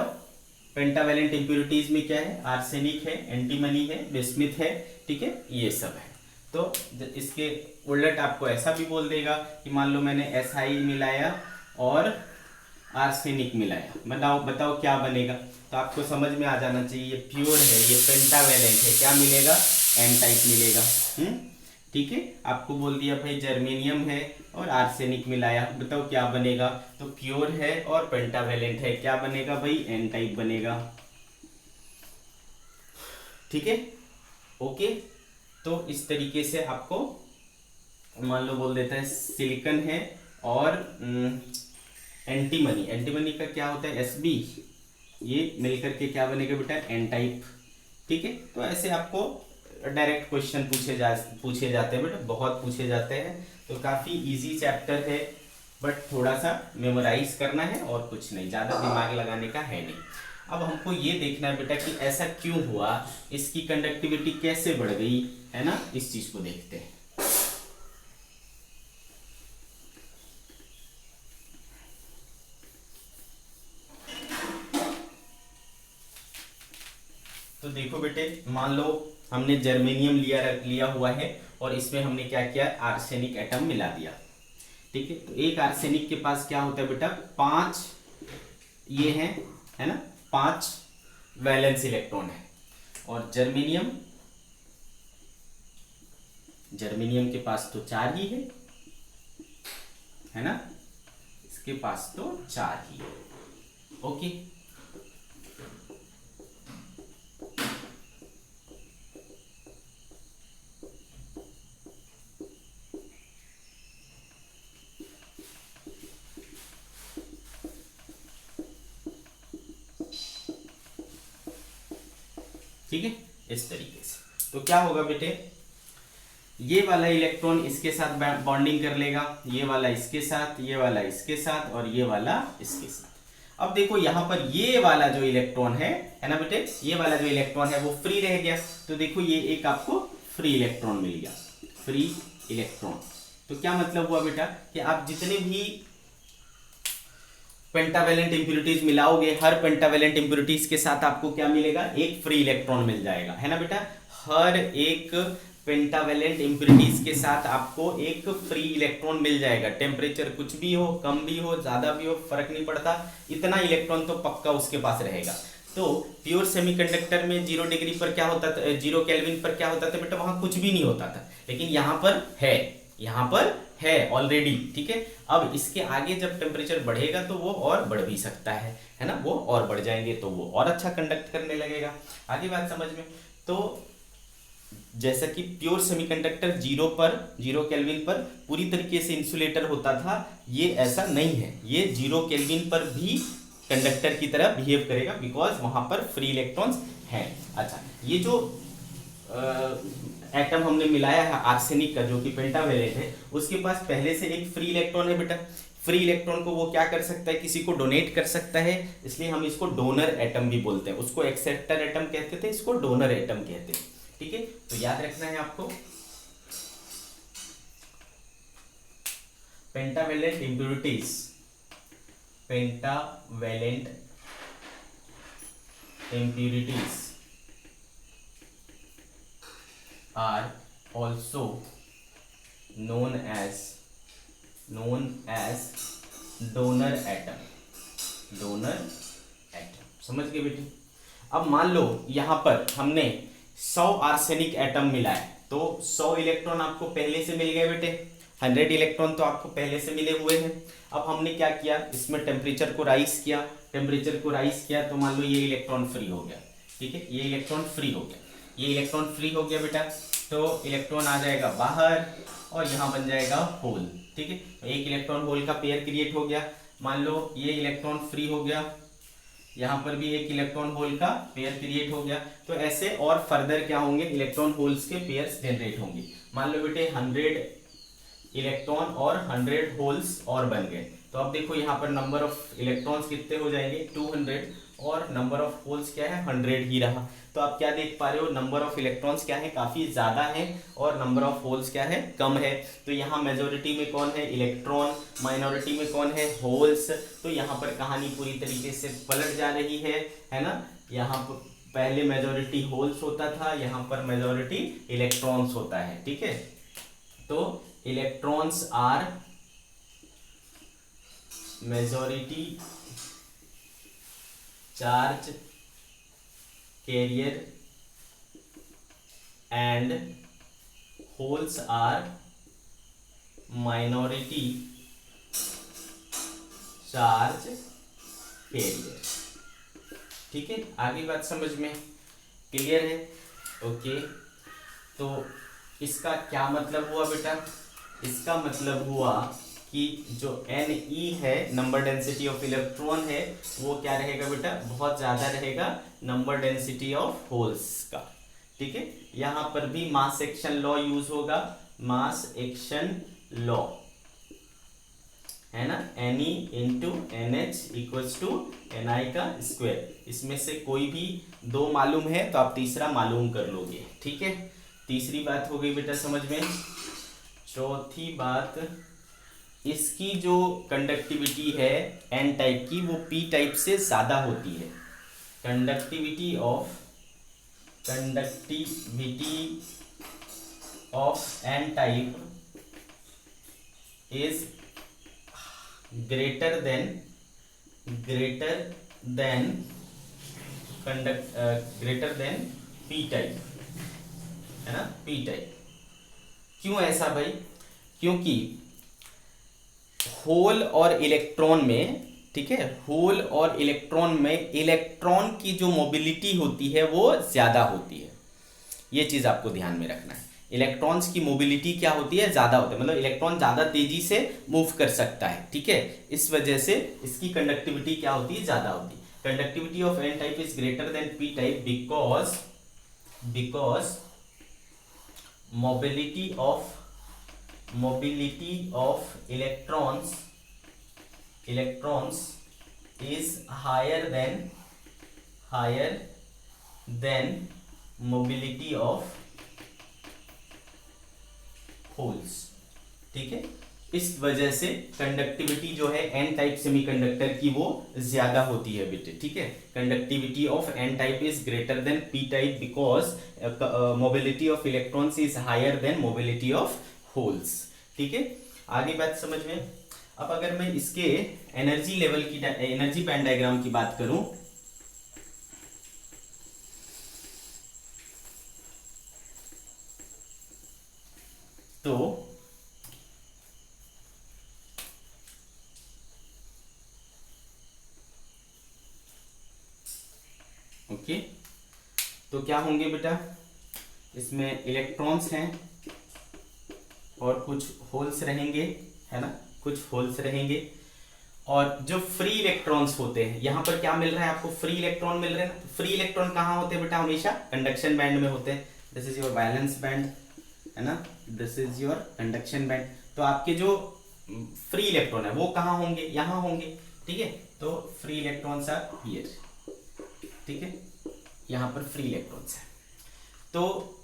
पेंटावैलेंट इंप्योरिटीज में क्या है, आर्सेनिक है, एंटीमनी है, बिस्मिथ है, ठीक है, ये सब है। तो इसके उलट आपको ऐसा भी बोल देगा कि मान लो मैंने SI मिलाया और आर्सेनिक मिलाया, बताओ क्या बनेगा। तो आपको समझ में आ जाना चाहिए ये प्योर है, ये पेंटावैलेंट है, क्या मिलेगा, एन टाइप मिलेगा। ठीक है, आपको बोल दिया भाई जर्मेनियम है और आर्सेनिक मिलाया, बताओ क्या बनेगा, तो प्योर है और पेंटावैलेंट है, क्या बनेगा भाई, एन टाइप बनेगा। ठीक है, ओके। तो इस तरीके से आपको मान लो बोल देता है सिलिकॉन है और एंटीमनी का क्या होता है, SB, ये मिलकर के क्या बनेगा बेटा, एन टाइप। ठीक है, तो ऐसे आपको डायरेक्ट क्वेश्चन पूछे जाते हैं बेटा, बहुत पूछे जाते हैं। तो काफ़ी इजी चैप्टर है, बट थोड़ा सा मेमोराइज करना है और कुछ नहीं, ज़्यादा दिमाग लगाने का है नहीं। अब हमको ये देखना है बेटा कि ऐसा क्यों हुआ, इसकी कंडक्टिविटी कैसे बढ़ गई, है ना, इस चीज़ को देखते हैं। तो देखो बेटे, मान लो हमने जर्मेनियम लिया हुआ है और इसमें हमने क्या किया, आर्सेनिक एटम मिला दिया। ठीक है, तो एक आर्सेनिक के पास क्या होता है बेटा, 5 ये है ना, 5 वैलेंस इलेक्ट्रॉन है, और जर्मेनियम जर्मेनियम के पास तो 4 ही है ना, इसके पास तो 4 ही है। ओके, ठीक है, इस तरीके से। तो क्या होगा बेटे, ये वाला इलेक्ट्रॉन इसके साथ बॉन्डिंग कर लेगा, ये वाला इसके साथ, ये वाला इसके साथ, और ये वाला इसके साथ। अब देखो यहाँ पर ये वाला जो इलेक्ट्रॉन है ना बेटे, ये वाला जो इलेक्ट्रॉन है वो फ्री रह गया। तो देखो ये एक आपको फ्री इलेक्ट्रॉन मिल गया, फ्री इलेक्ट्रॉन। तो क्या मतलब हुआ बेटा कि आप जितने भी पेंटावेलेंट इंप्यूरिटीज मिलाओगे, हर पेंटावेलेंट इंप्यूरिटीज के साथ आपको क्या मिलेगा, एक फ्री इलेक्ट्रॉन मिल जाएगा, है ना बेटा। हर एक पेंटावेलेंट इंप्यूरिटीज के साथ आपको एक फ्री इलेक्ट्रॉन मिल जाएगा। टेम्परेचर कुछ भी हो, कम भी हो, ज्यादा भी हो, फर्क नहीं पड़ता, इतना इलेक्ट्रॉन तो पक्का उसके पास रहेगा। तो प्योर सेमीकंडक्टर में 0 डिग्री पर क्या होता था, 0 केल्विन पर क्या होता था बेटा, वहां कुछ भी नहीं होता था, लेकिन यहाँ पर है, यहाँ पर है ऑलरेडी, ठीक है। अब इसके आगे जब टेम्परेचर बढ़ेगा तो वो और बढ़ भी सकता है ना, वो और बढ़ जाएंगे तो वो और अच्छा कंडक्ट करने लगेगा। आगे बात समझ में। तो जैसा कि प्योर सेमीकंडक्टर 0 केल्विन पर पूरी तरीके से इंसुलेटर होता था, ये ऐसा नहीं है, ये 0 केल्विन पर भी कंडक्टर की तरह बिहेव करेगा, बिकॉज वहां पर फ्री इलेक्ट्रॉन्स हैं। अच्छा, ये जो एटम हमने मिलाया है आर्सेनिक का, जो कि पेंटावेलेंट है, उसके पास पहले से एक फ्री इलेक्ट्रॉन है बेटा। फ्री इलेक्ट्रॉन को वो क्या कर सकता है, किसी को डोनेट कर सकता है, इसलिए हम इसको डोनर एटम भी बोलते हैं। उसको एक्सेप्टर एटम कहते थे, इसको डोनर एटम कहते हैं, ठीक है। तो याद रखना है आपको, pentavalent impurities, pentavalent impurities are also known as donor atom, donor atom, समझ गए बेटे। अब मान लो यहाँ पर हमने 100 आर्सेनिक एटम मिलाए, तो 100 इलेक्ट्रॉन आपको पहले से मिल गए बेटे, 100 इलेक्ट्रॉन तो आपको पहले से मिले हुए हैं। अब हमने क्या किया, इसमें टेम्परेचर को राइज किया, टेम्परेचर को राइज किया तो मान लो ये इलेक्ट्रॉन फ्री हो गया, ठीक है, ये इलेक्ट्रॉन फ्री हो गया, ये इलेक्ट्रॉन फ्री हो गया बेटा। तो इलेक्ट्रॉन आ जाएगा बाहर और यहाँ बन जाएगा होल, ठीक है। तो एक इलेक्ट्रॉन होल का पेयर क्रिएट हो गया। मान लो ये इलेक्ट्रॉन फ्री हो गया, यहाँ पर भी एक इलेक्ट्रॉन होल का पेयर क्रिएट हो गया। तो ऐसे और फर्दर क्या होंगे, इलेक्ट्रॉन होल्स के पेयर्स जनरेट होंगे। मान लो बेटे 100 इलेक्ट्रॉन और 100 होल्स और बन गए। तो अब देखो यहाँ पर नंबर ऑफ इलेक्ट्रॉन्स कितने हो जाएंगे, 200, और नंबर ऑफ होल्स क्या है, 100 ही रहा। तो आप क्या देख पा रहे हो, नंबर ऑफ इलेक्ट्रॉन्स क्या है, काफी ज्यादा है, और नंबर ऑफ होल्स क्या है, कम है। तो यहाँ मेजोरिटी में कौन है, इलेक्ट्रॉन, माइनॉरिटी में कौन है, होल्स। तो यहाँ पर कहानी पूरी तरीके से पलट जा रही है ना। यहाँ पर पहले मेजोरिटी होल्स होता था, यहाँ पर मेजोरिटी इलेक्ट्रॉन्स होता है, ठीक है। तो electrons are majority charge carrier and holes are minority charge carrier, ठीक है। आगे बात समझ में क्लियर है, ओके। तो इसका क्या मतलब हुआ बेटा, इसका मतलब हुआ कि जो Ne है, नंबर डेंसिटी ऑफ इलेक्ट्रॉन है, वो क्या रहेगा बेटा, बहुत ज्यादा रहेगा नंबर डेंसिटी ऑफ होल्स का, ठीक है। यहां पर भी मास एक्शन लॉ यूज होगा, मास एक्शन लॉ, है ना, Ne into NH equals to Ni का स्क्वायर। इसमें से कोई भी दो मालूम है तो आप तीसरा मालूम कर लोगे, ठीक है। तीसरी बात हो गई बेटा समझ में। चौथी बात, इसकी जो कंडक्टिविटी है N टाइप की, वो P टाइप से ज्यादा होती है। Conductivity of N type is greater then P type, है ना, P टाइप। क्यों ऐसा भाई? क्योंकि होल और इलेक्ट्रॉन में, ठीक है, होल और इलेक्ट्रॉन में इलेक्ट्रॉन की जो मोबिलिटी होती है वो ज्यादा होती है। ये चीज आपको ध्यान में रखना है। इलेक्ट्रॉन्स की मोबिलिटी क्या होती है? ज्यादा होती है, मतलब इलेक्ट्रॉन ज्यादा तेजी से मूव कर सकता है, ठीक है। इस वजह से इसकी कंडक्टिविटी क्या होती है? ज्यादा होती है। Conductivity of N type is greater than P type because mobility of electrons is higher than mobility of holes, ठीक है। इस वजह से कंडक्टिविटी जो है एन टाइप सेमीकंडक्टर की वो ज्यादा होती है बेटे, ठीक है। Conductivity of N type is greater than P type because mobility of electrons is higher than mobility of holes, ठीक है। आगे बात समझ में। अब अगर मैं इसके एनर्जी लेवल की, एनर्जी बैंड डायग्राम की बात करूं, तो ओके, तो क्या होंगे बेटा? इसमें इलेक्ट्रॉन्स हैं और कुछ होल्स रहेंगे, है ना, कुछ होल्स रहेंगे। और जो फ्री इलेक्ट्रॉन्स होते हैं, यहां पर क्या मिल रहा है आपको? फ्री इलेक्ट्रॉन मिल रहे हैं। तो फ्री इलेक्ट्रॉन कहां होते हैं बेटा? हमेशा कंडक्शन बैंड में होते हैं। This is your valence band, है ना, this is your conduction band. तो आपके जो फ्री इलेक्ट्रॉन है वो कहां होंगे? यहां होंगे, ठीक है। तो फ्री इलेक्ट्रॉन्स आर हियर, ठीक है, यहां पर फ्री इलेक्ट्रॉन्स है। तो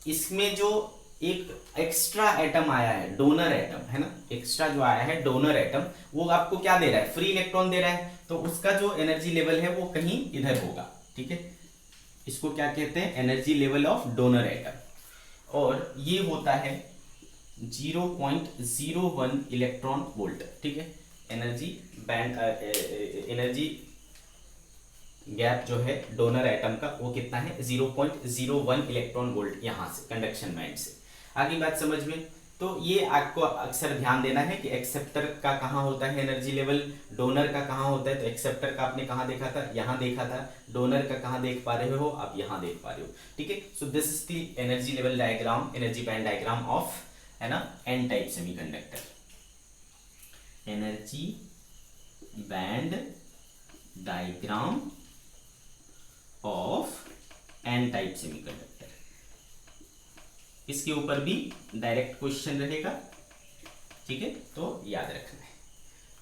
इसमें जो एक एक्स्ट्रा एटम आया है, डोनर एटम, है ना, एक्स्ट्रा जो आया है डोनर एटम, वो आपको क्या दे रहा है? फ्री इलेक्ट्रॉन दे रहा है। तो उसका जो एनर्जी लेवल है वो कहीं इधर होगा, ठीक है। इसको क्या कहते हैं? Energy level of donor atom. और ये होता है 0.01 इलेक्ट्रॉन वोल्ट, ठीक है। एनर्जी बैंड, एनर्जी गैप जो है डोनर एटम का वो कितना है? 0.01 इलेक्ट्रॉन वोल्ट, यहां से कंडक्शन बैंड से। आगे बात समझ में। तो ये आपको अक्सर ध्यान देना है कि एक्सेप्टर का कहां होता है एनर्जी लेवल, डोनर का कहां होता है। तो एक्सेप्टर का आपने कहां देखा था? यहां देखा था। डोनर का कहां देख पा रहे हो? आप यहां देख पा रहे हो, ठीक है। So this is the energy level diagram, energy band diagram of, है ना, N type semiconductor. Energy band diagram of N type semiconductor. इसके ऊपर भी डायरेक्ट क्वेश्चन रहेगा, ठीक है, तो याद रखना है।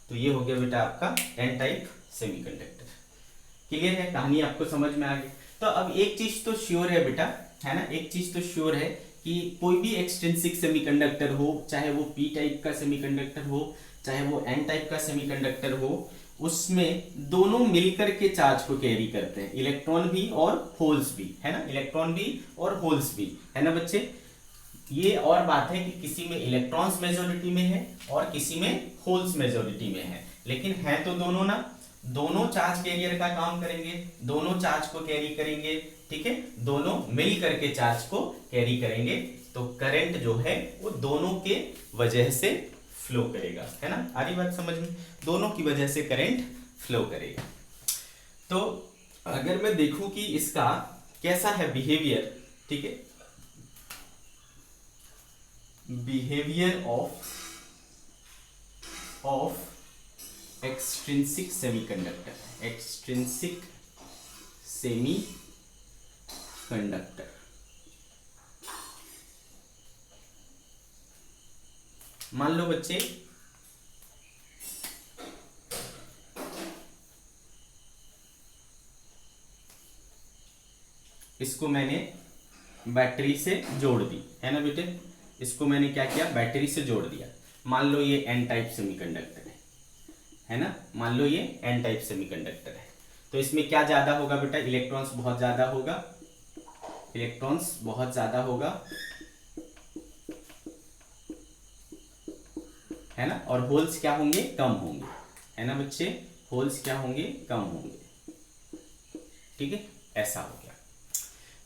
तो ये हो गया बेटा आपका एन टाइप सेमीकंडक्टर। क्लियर है? कहानी आपको समझ में आ गई। तो अब एक चीज तो श्योर है बेटा, है ना, एक चीज तो श्योर है कि कोई भी एक्सट्रिंसिक सेमीकंडक्टर हो, चाहे वो पी टाइप का सेमीकंडक्टर हो, चाहे वो एन टाइप का सेमीकंडक्टर हो, उसमें दोनों मिलकर के चार्ज को कैरी करते हैं, इलेक्ट्रॉन भी और होल्स भी, है ना, इलेक्ट्रॉन भी और होल्स भी, है ना बच्चे। ये और बात है कि किसी में इलेक्ट्रॉन्स मेजोरिटी में है और किसी में होल्स मेजोरिटी में है, लेकिन है तो दोनों ना, दोनों चार्ज कैरियर का काम करेंगे, दोनों चार्ज को कैरी करेंगे, ठीक है, दोनों मिल करके चार्ज को कैरी करेंगे। तो करंट जो है वो दोनों के वजह से फ्लो करेगा, है ना। आ रही बात समझ में? दोनों की वजह से करंट फ्लो करेगा। तो अगर मैं देखूं कि इसका कैसा है बिहेवियर, ठीक है, behaviour of extrinsic semiconductor, extrinsic semiconductor. मान लो बच्चे इसको मैंने बैटरी से जोड़ दी, है ना बेटे, इसको मैंने क्या किया? बैटरी से जोड़ दिया। मान लो ये एन टाइप सेमीकंडक्टर है ना, मान लो ये एन टाइप सेमीकंडक्टर है। तो इसमें क्या ज्यादा होगा बेटा? इलेक्ट्रॉन्स बहुत ज्यादा होगा, इलेक्ट्रॉन्स बहुत ज्यादा होगा, है ना, और होल्स क्या होंगे? कम होंगे, है ना बच्चे, होल्स क्या होंगे? कम होंगे, ठीक है, ऐसा हो गया।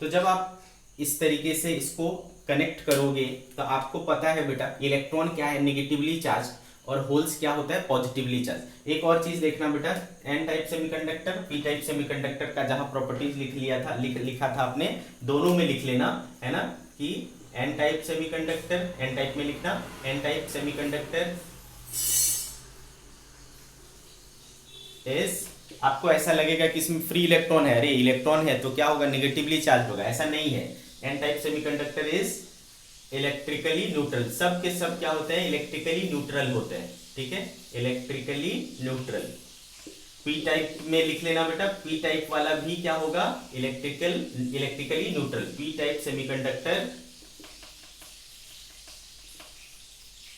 तो जब आप इस तरीके से इसको कनेक्ट करोगे तो आपको पता है बेटा इलेक्ट्रॉन क्या है, नेगेटिवली चार्ज, और होल्स क्या होता है, पॉजिटिवली चार्ज। एक और चीज देखना बेटा, N type semiconductor, P type semiconductor का जहां प्रॉपर्टीज लिखा था आपने, दोनों में लिख लेना, है ना, कि N type semiconductor, N type में लिखना, एन टाइप सेमीकंडक्टर इज, आपको ऐसा लगेगा कि इसमें फ्री इलेक्ट्रॉन है, अरे इलेक्ट्रॉन है तो क्या होगा, नेगेटिवली चार्ज होगा, ऐसा नहीं है। N type semiconductor is electrically neutral, सब के सब क्या होते हैं, इलेक्ट्रिकली न्यूट्रल होते हैं, ठीक है, इलेक्ट्रिकली न्यूट्रल। पी टाइप में लिख लेना बेटा, पी टाइप वाला भी क्या होगा, electrically neutral. P type semiconductor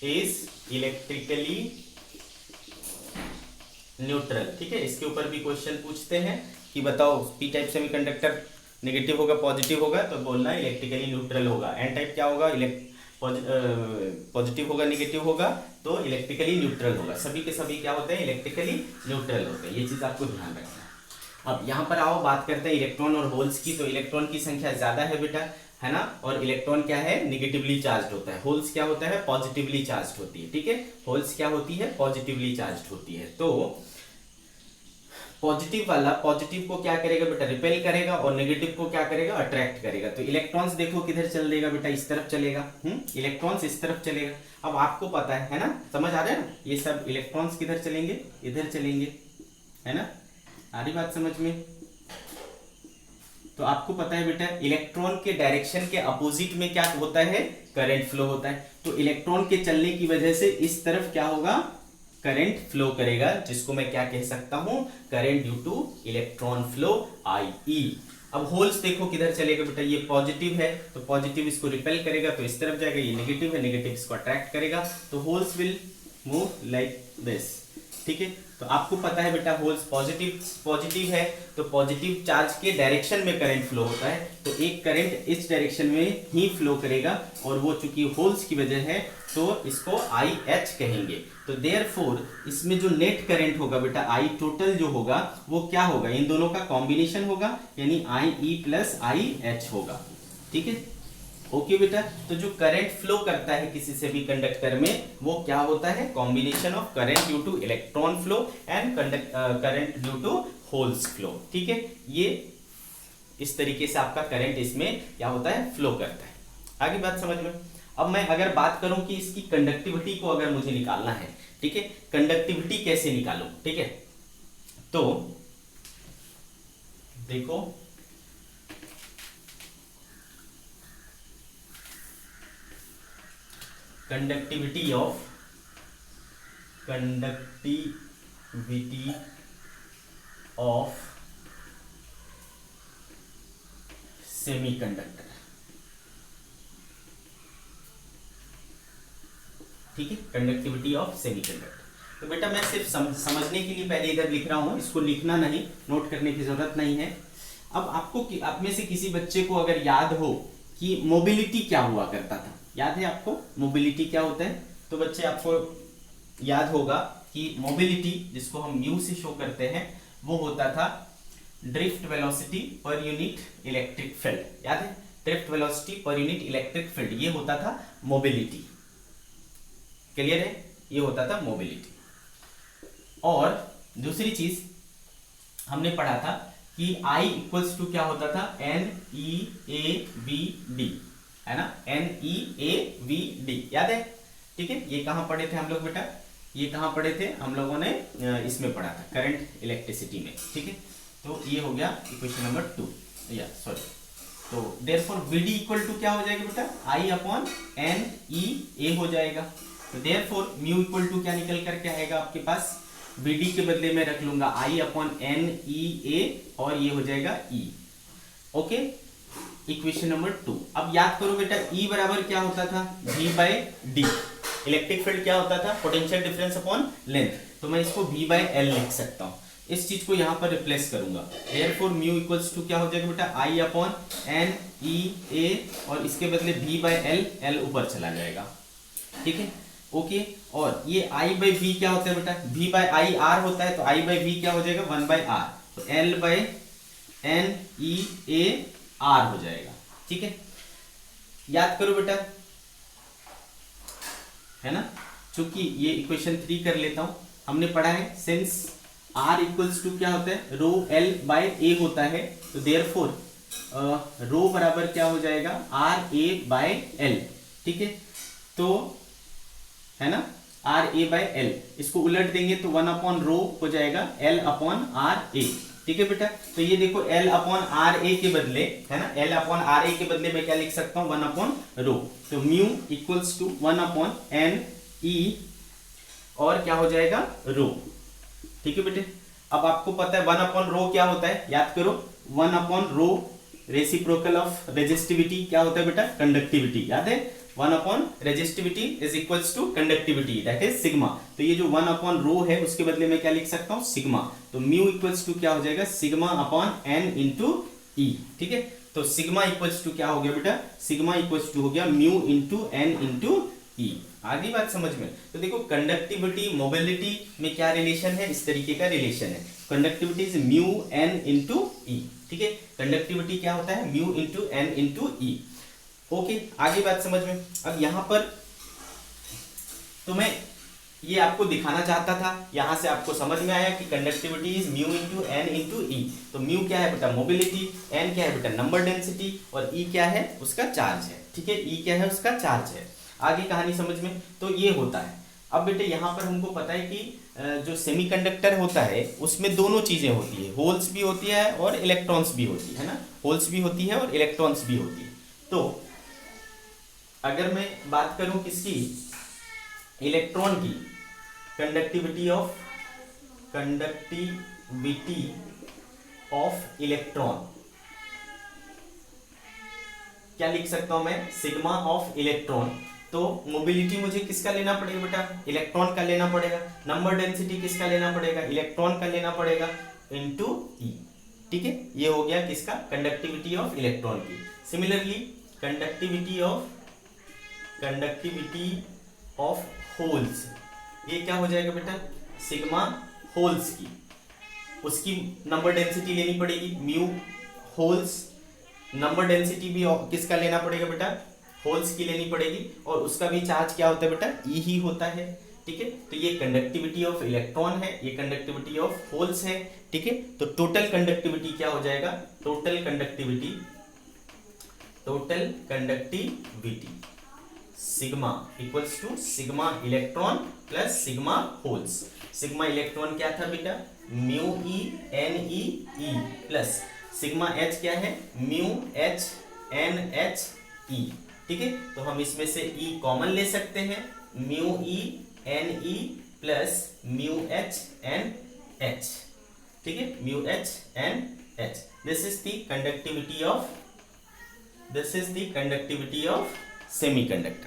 is electrically neutral, ठीक है। इसके ऊपर भी क्वेश्चन पूछते हैं कि बताओ पी टाइप सेमीकंडक्टर नेगेटिव होगा पॉजिटिव होगा, तो बोलना इलेक्ट्रिकली न्यूट्रल होगा। एन टाइप क्या होगा, पॉजिटिव होगा नेगेटिव होगा, तो इलेक्ट्रिकली न्यूट्रल होगा। सभी के सभी क्या होते हैं, इलेक्ट्रिकली न्यूट्रल होते हैं, ये चीज आपको ध्यान रखना है। अब यहाँ पर आओ बात करते हैं इलेक्ट्रॉन और होल्स की। तो इलेक्ट्रॉन की संख्या ज्यादा है बेटा, है ना, और इलेक्ट्रॉन क्या है, नेगेटिवली चार्ज होता है। होल्स क्या होता है, पॉजिटिवली चार्ज होती है, ठीक है। होल्स क्या होती है, पॉजिटिवली चार्ज होती है। तो पॉजिटिव वाला पॉजिटिव को क्या करेगा बेटा, रिपेल करेगा, और नेगेटिव को क्या करेगा, अट्रैक्ट करेगा। तो इलेक्ट्रॉन्स देखो किधर चल देगा बेटा, इस तरफ चलेगा, इलेक्ट्रॉन्स इस तरफ चलेगा। अब आपको पता है ना, समझ आ रहा है ना, ये सब इलेक्ट्रॉन्स किधर चलेंगे, इधर चलेंगे, है ना, आ रही बात समझ में। तो आपको पता है बेटा इलेक्ट्रॉन के डायरेक्शन के अपोजिट में क्या होता है, करंट फ्लो होता है। तो इलेक्ट्रॉन के चलने की वजह से इस तरफ क्या होगा, करंट फ्लो करेगा, जिसको मैं क्या कह सकता हूं, current due to electron flow, I. अब होल्स देखो किधर चलेगा बेटा, ये पॉजिटिव है तो पॉजिटिव इसको रिपेल करेगा तो इस तरफ जाएगा, ये नेगेटिव है, नेगेटिव इसको अट्रैक्ट करेगा, तो holes will move like this, ठीक है। तो आपको पता है बेटा होल्स पॉजिटिव है तो पॉजिटिव चार्ज के डायरेक्शन में करंट फ्लो होता है, तो एक करंट इस डायरेक्शन में ही फ्लो करेगा, और वो चूंकि होल्स की वजह है तो इसको आई एच कहेंगे। तो देयरफॉर इसमें जो नेट करंट होगा बेटा, आई टोटल जो होगा वो क्या होगा, इन दोनों का कॉम्बिनेशन होगा, यानी आई ई प्लस आई एच होगा, ठीक है। ओके बेटा, तो जो करंट फ्लो करता है किसी से भी कंडक्टर में, वो क्या होता है, combination of current due to electron flow and current due to holes flow, ठीक है। ये इस तरीके से आपका करंट इसमें क्या होता है, फ्लो करता है। आगे बात समझ में। अब मैं अगर बात करूं कि इसकी कंडक्टिविटी को अगर मुझे निकालना है, ठीक है, कंडक्टिविटी कैसे निकालूं, ठीक है, तो देखो कंडक्टिविटी ऑफ सेमीकंडक्टर, ठीक है, कंडक्टिविटी ऑफ सेमीकंडक्टर। तो बेटा मैं सिर्फ समझने के लिए पहले इधर लिख रहा हूं, इसको लिखना नहीं, नोट करने की जरूरत नहीं है। अब आपको आप में से किसी बच्चे को अगर याद हो कि मोबिलिटी क्या हुआ करता था, याद है आपको मोबिलिटी क्या होता है, तो बच्चे आपको याद होगा कि मोबिलिटी जिसको हम म्यू से शो करते हैं, वो होता था drift velocity per unit electric field, याद है, drift velocity per unit electric field, ये होता था मोबिलिटी, क्लियर है, ये होता था मोबिलिटी। और दूसरी चीज हमने पढ़ा था कि I इक्वल्स टू क्या होता था, NEAVD, है ना, NEAVD, याद है, ठीक है। ये कहां पढ़े थे हम लोग बेटा, ये कहां पढ़े थे हम लोगों ने, इसमें पढ़ा था करंट इलेक्ट्रिसिटी में, ठीक है। तो ये हो गया इक्वेशन नंबर 2, या सॉरी, तो देयरफॉर VD इक्वल टू क्या हो जाएगा बेटा, I अपॉन NEA हो जाएगा। तो देयरफॉर म्यू इक्वल टू क्या निकल करके आएगा आपके पास, VD के बदले में रख लूंगा I अपॉन NEA, और ये हो जाएगा E, ओके, इक्वेशन नंबर 2। अब याद करो बेटा E बराबर क्या होता था, V by D, electric field क्या होता था, पोटेंशियल डिफरेंस अपॉन लेंथ, तो मैं इसको V बाय L लिख सकता हूं, इस चीज को यहां पर रिप्लेस करूंगा। देयरफॉर म्यू इक्वल्स टू क्या हो जाएगा बेटा, I अपॉन NEA, और इसके बदले V बाय L ऊपर चला जाएगा, ठीक है, ओके। और ये I बाई V क्या होता है बेटा, V बाई I R होता है, तो I बाई V क्या हो जाएगा, 1 बाई R, तो L बाई NEA R हो जाएगा, ठीक है। याद करो बेटा, है ना। चूंकि ये इक्वेशन 3 कर लेता हूं, हमने पढ़ा है सिंस r इक्वल्स टू क्या होता है, रो l बाय ए होता है, तो देयरफॉर रो बराबर क्या हो जाएगा, आर ए बाय एल, ठीक है। तो है ना, आर ए बाय एल, इसको उलट देंगे तो 1 अपॉन रो हो जाएगा एल अपॉन आर ए, ठीक है बेटा। तो ये देखो एल अपॉन आर ए के बदले, है ना, एल अपॉन आर ए के बदले मैं क्या लिख सकता हूँ, 1 अपॉन रो। तो mu equals to 1 upon N E और क्या हो जाएगा, रो, ठीक है बेटे। अब आपको पता है 1 अपॉन रो क्या होता है, याद करो, 1 upon rho reciprocal of resistivity क्या होता है बेटा, कंडक्टिविटी, याद है। 1 upon resistivity is equals to conductivity, that is sigma. तो ये जो 1 अपॉन रो है उसके बदले में क्या लिख सकता हूँ, सिग्मा। तो म्यू इक्वल्स टू क्या हो जाएगा, sigma upon N into e, ठीक है। तो सिग्मा इक्वल्स टू क्या हो गया बेटा, सिग्मा इक्वल्स टू हो गया म्यू इंटू एन इंटू ई। आगे बात समझ में। तो देखो कंडक्टिविटी मोबिलिटी में क्या रिलेशन है, इस तरीके का रिलेशन है। Conductivity is mu n into e, ठीक है। कंडक्टिविटी क्या होता है, mu into n into e. Okay, आगे बात समझ में। अब यहां पर तो मैं ये आपको दिखाना चाहता था, यहां से आपको समझ में आया कि conductivity is mu into n into e. तो म्यू क्या है बेटा, मोबिलिटी, एन क्या है बेटा, नंबर डेंसिटी, और ई क्या है, उसका चार्ज है, ठीक है। ई क्या है, उसका चार्ज है। आगे कहानी समझ में। तो ये होता है। अब बेटे यहाँ पर हमको पता है कि जो सेमीकंडक्टर होता है उसमें दोनों चीजें होती है, होल्स भी होती है और इलेक्ट्रॉन्स भी होती है ना, होल्स भी होती है और इलेक्ट्रॉन्स भी होती है। तो अगर मैं बात करूं किसकी, इलेक्ट्रॉन की, कंडक्टिविटी ऑफ इलेक्ट्रॉन क्या लिख सकता हूं मैं, सिग्मा ऑफ इलेक्ट्रॉन। तो मोबिलिटी मुझे किसका लेना पड़ेगा बेटा, इलेक्ट्रॉन का लेना पड़ेगा। नंबर डेंसिटी किसका लेना पड़ेगा, इलेक्ट्रॉन का लेना पड़ेगा, इनटू ई, ठीक है। ये हो गया किसका, कंडक्टिविटी ऑफ इलेक्ट्रॉन की। सिमिलरली कंडक्टिविटी ऑफ होल्स, ये क्या हो जाएगा बेटा, सिग्मा होल्स की, उसकी नंबर डेंसिटी लेनी पड़ेगी म्यू होल्स। नंबर डेंसिटी भी किसका लेना पड़ेगा बेटा, होल्स की लेनी पड़ेगी, और उसका भी चार्ज क्या होता है बेटा, ई ही होता है, ठीक है। तो ये कंडक्टिविटी ऑफ इलेक्ट्रॉन है, ये कंडक्टिविटी ऑफ होल्स है, ठीक है। तो टोटल कंडक्टिविटी क्या हो जाएगा, total conductivity sigma equals to sigma electron plus sigma holes. Sigma electron क्या था बेटा, mu E N E E plus sigma H क्या है, mu H N H E, ठीक है। तो हम इसमें से ई कॉमन ले सकते हैं, mu E N E plus mu H N H, ठीक है, mu H N H. This is the conductivity of semiconductor.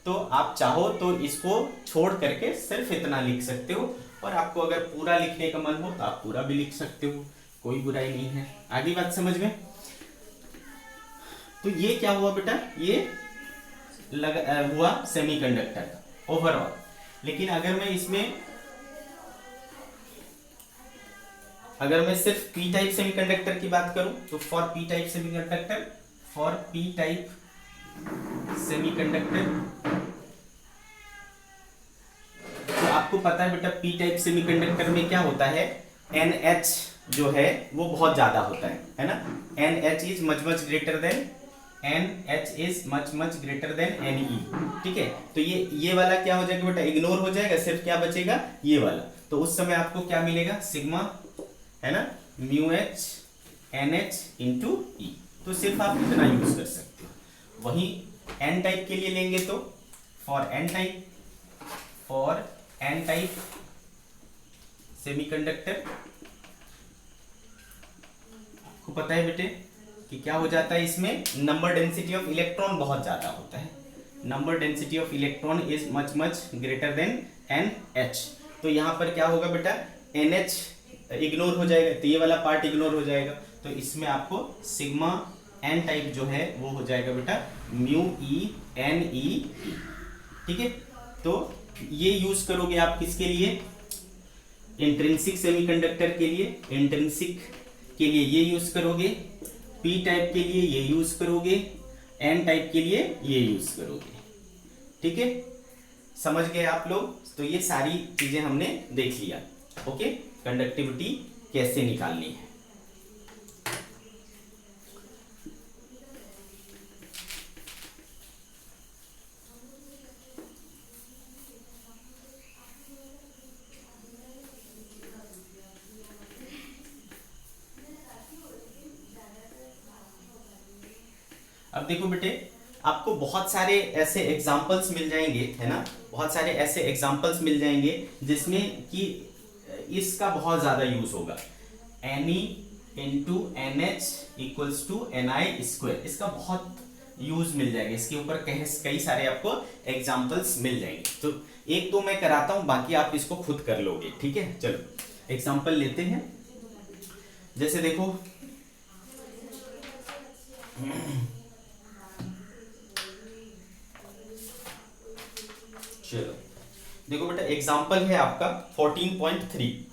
तो आप चाहो तो इसको छोड़ करके सिर्फ इतना लिख सकते हो, और आपको अगर पूरा लिखने का मन हो तो आप पूरा भी लिख सकते हो, कोई बुराई नहीं है। आगे बात समझ में। तो ये क्या हुआ बेटा, ये हुआ सेमीकंडक्टर का ओवरऑल। लेकिन अगर मैं सिर्फ पी टाइप सेमीकंडक्टर की बात करूं, तो फॉर पी टाइप सेमीकंडक्टर तो आपको पता है बेटा, पी टाइप सेमीकंडक्टर में क्या होता है, NH जो है वो बहुत ज्यादा होता है ना। NH is much much greater than Ne, ठीक है। तो ये वाला क्या हो जाएगा बेटा, इग्नोर हो जाएगा, सिर्फ क्या बचेगा, ये वाला। तो उस समय आपको क्या मिलेगा, सिग्मा, है ना, mu H N h into e. तो सिर्फ आप इतना यूज कर सकते हो। वही एन टाइप के लिए लेंगे तो फॉर एन टाइप सेमीकंडक्टर आपको पता है बेटे कि क्या हो जाता है, इसमें नंबर डेंसिटी ऑफ इलेक्ट्रॉन बहुत ज्यादा होता है। Number density of electron is much greater than NH। तो यहाँ पर क्या होगा बेटा, NH इग्नोर हो जाएगा, तो ये वाला पार्ट इग्नोर हो जाएगा। तो इसमें आपको सिग्मा एन टाइप जो है वो हो जाएगा बेटा म्यू ई एन ई, ठीक है। तो ये यूज करोगे आप किसके लिए, इंट्रिंसिक सेमीकंडक्टर के लिए, ये यूज करोगे। पी टाइप के लिए ये यूज करोगे, एन टाइप के लिए ये यूज करोगे। ठीक है, समझ गए आप लोग? तो ये सारी चीजें हमने देख लिया। ओके, कंडक्टिविटी कैसे निकालनी है। अब देखो बेटे, आपको बहुत सारे ऐसे एग्जाम्पल्स मिल जाएंगे, है ना, बहुत सारे ऐसे एग्जाम्पल्स मिल जाएंगे जिसमें कि इसका बहुत ज्यादा यूज होगा। N E into N H equals to N I square, इसका बहुत यूज मिल जाएगा। इसके ऊपर कई सारे आपको एग्जाम्पल्स मिल जाएंगे। तो एक दो मैं कराता हूं, बाकी आप इसको खुद कर लोगे। ठीक है, चलो एग्जाम्पल लेते हैं। जैसे देखो, चलो देखो बेटा, एग्जाम्पल है आपका 14.3।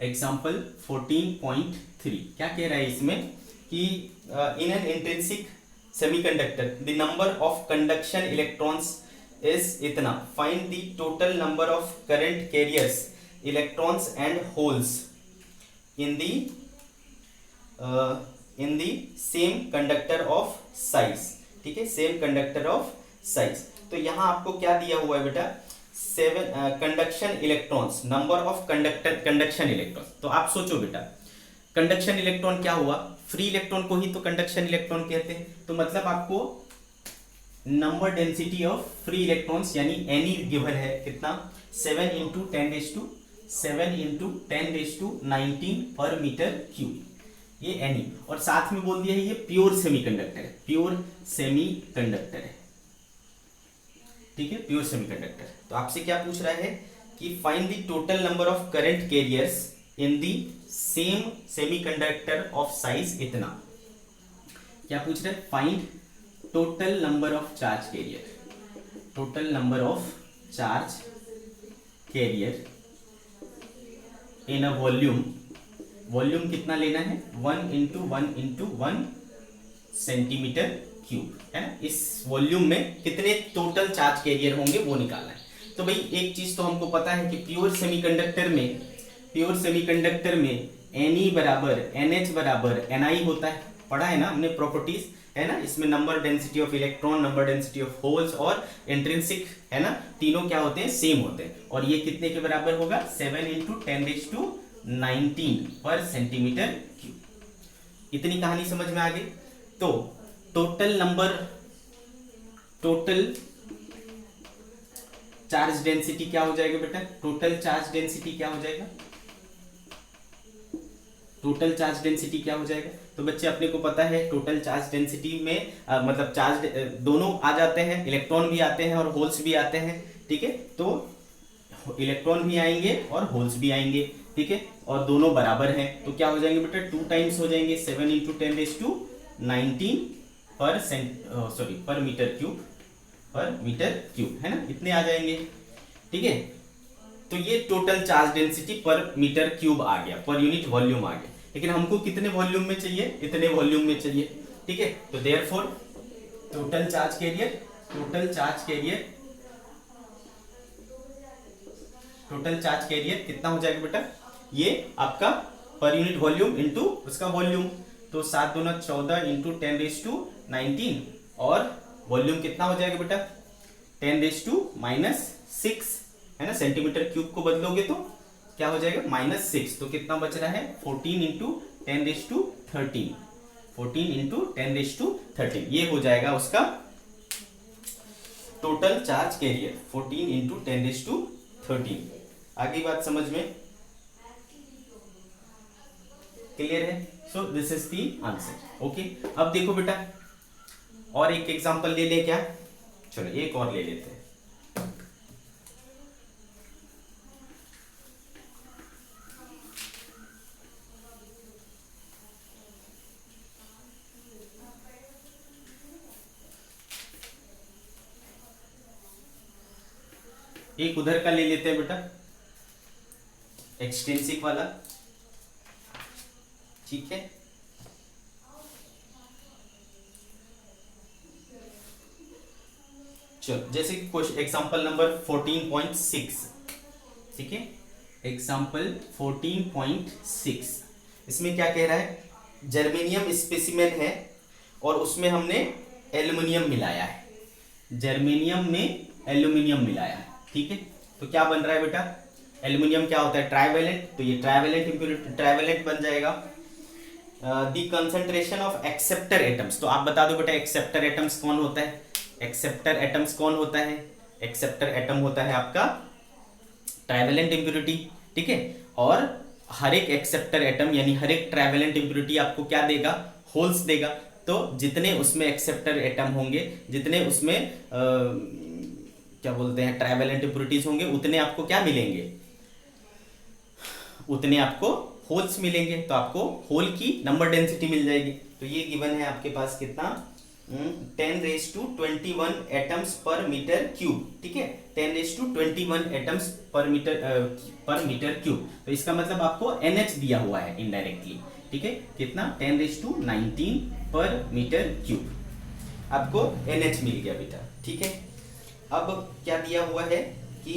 एग्जाम्पल 14.3 क्या कह रहा है इसमें कि in n intrinsic semiconductor the number of conduction electrons is इतना, find the total number of current carriers electrons and holes in the semiconductor of size. ठीक है, सेम कंडक्टर ऑफ साइज। तो यहां आपको क्या दिया हुआ है बेटा, 7 conduction electrons, number of conduction electrons. तो आप सोचो बेटा, कंडक्शन इलेक्ट्रॉन क्या हुआ, फ्री इलेक्ट्रॉन को ही तो कंडक्शन इलेक्ट्रॉन कहते हैं। तो मतलब आपको number density of free electrons यानी एनी गिवन है कितना, 7 इंटू 10⁻19 पर मीटर क्यूब, ये एनी। और साथ में बोल दिया है ये प्योर सेमीकंडक्टर है, प्योर सेमीकंडक्टर है। ठीक है, प्योर सेमीकंडक्टर। तो आपसे क्या पूछ रहा है कि find the total number of current carriers in the same semiconductor of size इतना। क्या पूछ रहा है, find total number of charge carrier, total number of charge carrier in a volume. Volume कितना लेना है, 1 सेंटीमीटर क्यूब, है ना। इस वॉल्यूम में कितने टोटल चार्ज कैरियर होंगे वो निकालना है। तो भाई एक चीज तो हमको पता है कि प्योर सेमीकंडक्टर में Ne बराबर NH बराबर Ni होता है, पढ़ा है ना हमने प्रॉपर्टीज, है ना। इसमें number density of electron, number density of holes और इंट्रिंसिक, है ना, तीनों क्या होते हैं, सेम होते हैं। और ये कितने के बराबर होगा, 7 इंटू 10⁻19 पर सेंटीमीटर क्यूब। इतनी कहानी समझ में आ गई। तो टोटल चार्ज डेंसिटी क्या हो जाएगा बेटा, टोटल चार्ज डेंसिटी क्या हो जाएगा, टोटल चार्ज डेंसिटी क्या हो जाएगा। तो बच्चे अपने को पता है टोटल चार्ज डेंसिटी में मतलब चार्ज दोनों आ जाते हैं, इलेक्ट्रॉन भी आते हैं और होल्स भी आते हैं। ठीक है, तो इलेक्ट्रॉन भी आएंगे और होल्स भी आएंगे। ठीक है, और दोनों बराबर हैं, तो क्या हो जाएंगे बेटा, 2 टाइम्स हो जाएंगे, 7 इंटू 10⁻19 पर मीटर क्यूब, है ना, इतने आ जाएंगे। ठीक है, तो ये टोटल चार्ज डेंसिटी पर मीटर क्यूब आ गया, पर यूनिट वॉल्यूम आ गया। लेकिन हमको कितने वॉल्यूम में चाहिए, इतने वॉल्यूम में चाहिए। ठीक है, तो देयरफॉर टोटल चार्ज कैरियर कितना हो जाएगा बेटा, ये आपका पर यूनिट वॉल्यूम इंटू उसका वॉल्यूम। तो 7 दूना 14 इंटू 10⁻19 और वॉल्यूम कितना हो जाएगा बेटा, 10⁻⁻6, है ना। सेंटीमीटर क्यूब को बदलोगे तो क्या हो जाएगा, -6। तो कितना बच रहा है, 14 इंटू 10⁻13, ये हो जाएगा उसका टोटल चार्ज कैरियर, 14 इंटू 10⁻13। आगे बात समझ में क्लियर है। So this is the answer. Okay, अब देखो बेटा और एक एग्जांपल ले ले क्या, चलो एक और ले लेते हैं। एक उधर का ले लेते हैं बेटा, एक्सट्रिंसिक वाला। ठीक है, चलो जैसे कि एग्जांपल नंबर 14.6, ठीक है, एग्जांपल 14.6, इसमें क्या कह रहा है, जर्मेनियम स्पेसिमेन है और उसमें हमने एल्युमिनियम मिलाया है, जर्मेनियम में एल्युमिनियम मिलाया है, ठीक है। तो क्या बन रहा है बेटा, एल्युमिनियम क्या होता है, ट्राइवेलेंट, तो ये ट्राइवेलेंट इम्प्योरिटी, ट्राइवेलेंट बन जाएगा। The concentration of acceptor atoms, तो आप बता दो बेटा एक्सेप्टर एटम्स कौन होता है, एक्सेप्टर एटम्स कौन होता है, एक्सेप्टर एटम होता है आपका ट्राइवेलेंट इम्प्योरिटी, ठीक है। और हर एक एक्सेप्टर एटम यानी हर एक ट्राइवेलेंट इम्प्योरिटी आपको क्या देगा, होल्स देगा। तो जितने उसमें एक्सेप्टर एटम होंगे, जितने उसमें क्या बोलते हैं ट्राइवेलेंट इम्प्योरिटीज होंगे, उतने आपको क्या मिलेंगे, उतने आपको होल्स मिलेंगे। तो आपको होल की नंबर डेंसिटी मिल जाएगी। तो ये गिवन है आपके पास कितना, 10⁻21 एटम्स पर मीटर क्यूब, ठीक है, 10⁻21 एटम्स पर मीटर क्यूब। तो इसका मतलब आपको NH दिया हुआ है इनडायरेक्टली, ठीक है, कितना 10⁻19 पर मीटर क्यूब, आपको NH मिल गया बेटा, ठीक है। अब क्या दिया हुआ है कि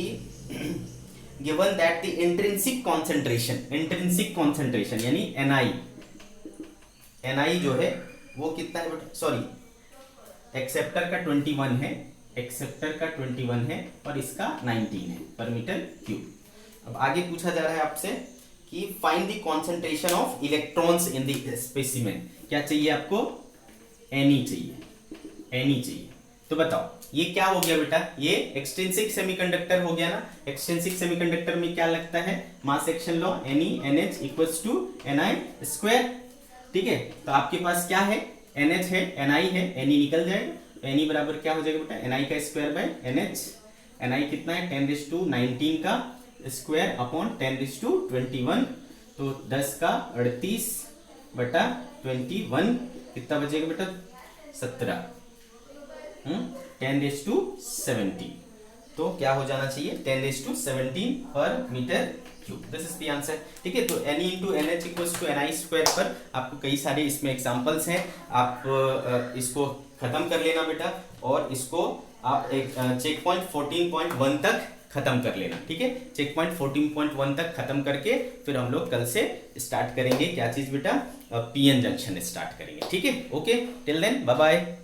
given that the intrinsic concentration यानी ni जो है वो कितना है बेटा, सॉरी एक्सेप्टर का 21 है, एक्सेप्टर का 21 है और इसका 19 है पर मीटर क्यूब। अब आगे पूछा जा रहा है आपसे कि find the concentration of electrons in the specimen. क्या चाहिए आपको, Ni चाहिए, Ni चाहिए। तो बताओ ये क्या हो गया बेटा, ये एक्सट्रिंसिक सेमीकंडक्टर हो गया ना। एक्सट्रिंसिक सेमीकंडक्टर में क्या लगता है, mass action law, NeNH equals to Ni square, ठीक है। तो आपके पास क्या है, NH है, Ni है, Ne निकल जाएगा, तो Ne बराबर क्या हो जाएगा बेटा, Ni का स्क्वायर बाय NH। Ni कितना है, 10⁻19 का स्क्वायर अपॉन 10⁻21, तो 10 का 38 बटा 21, कितना बचेगा बेटा, 17, 10⁻17। तो क्या हो जाना चाहिए, 10⁻17 पर metre cube, this is the answer, ठीक है। तो Ne into NH equals to Ni square पर आपको कई सारे इसमें एग्जांपल्स हैं, आप इसको खत्म कर लेना बेटा, और इसको आप एक चेक पॉइंट 14.1 तक खत्म कर लेना, ठीक है। चेक पॉइंट 14.1 तक खत्म करके फिर हम लोग कल से स्टार्ट करेंगे क्या चीज बेटा, PN जंक्शन स्टार्ट करेंगे, ठीक है। Okay, till then bye bye.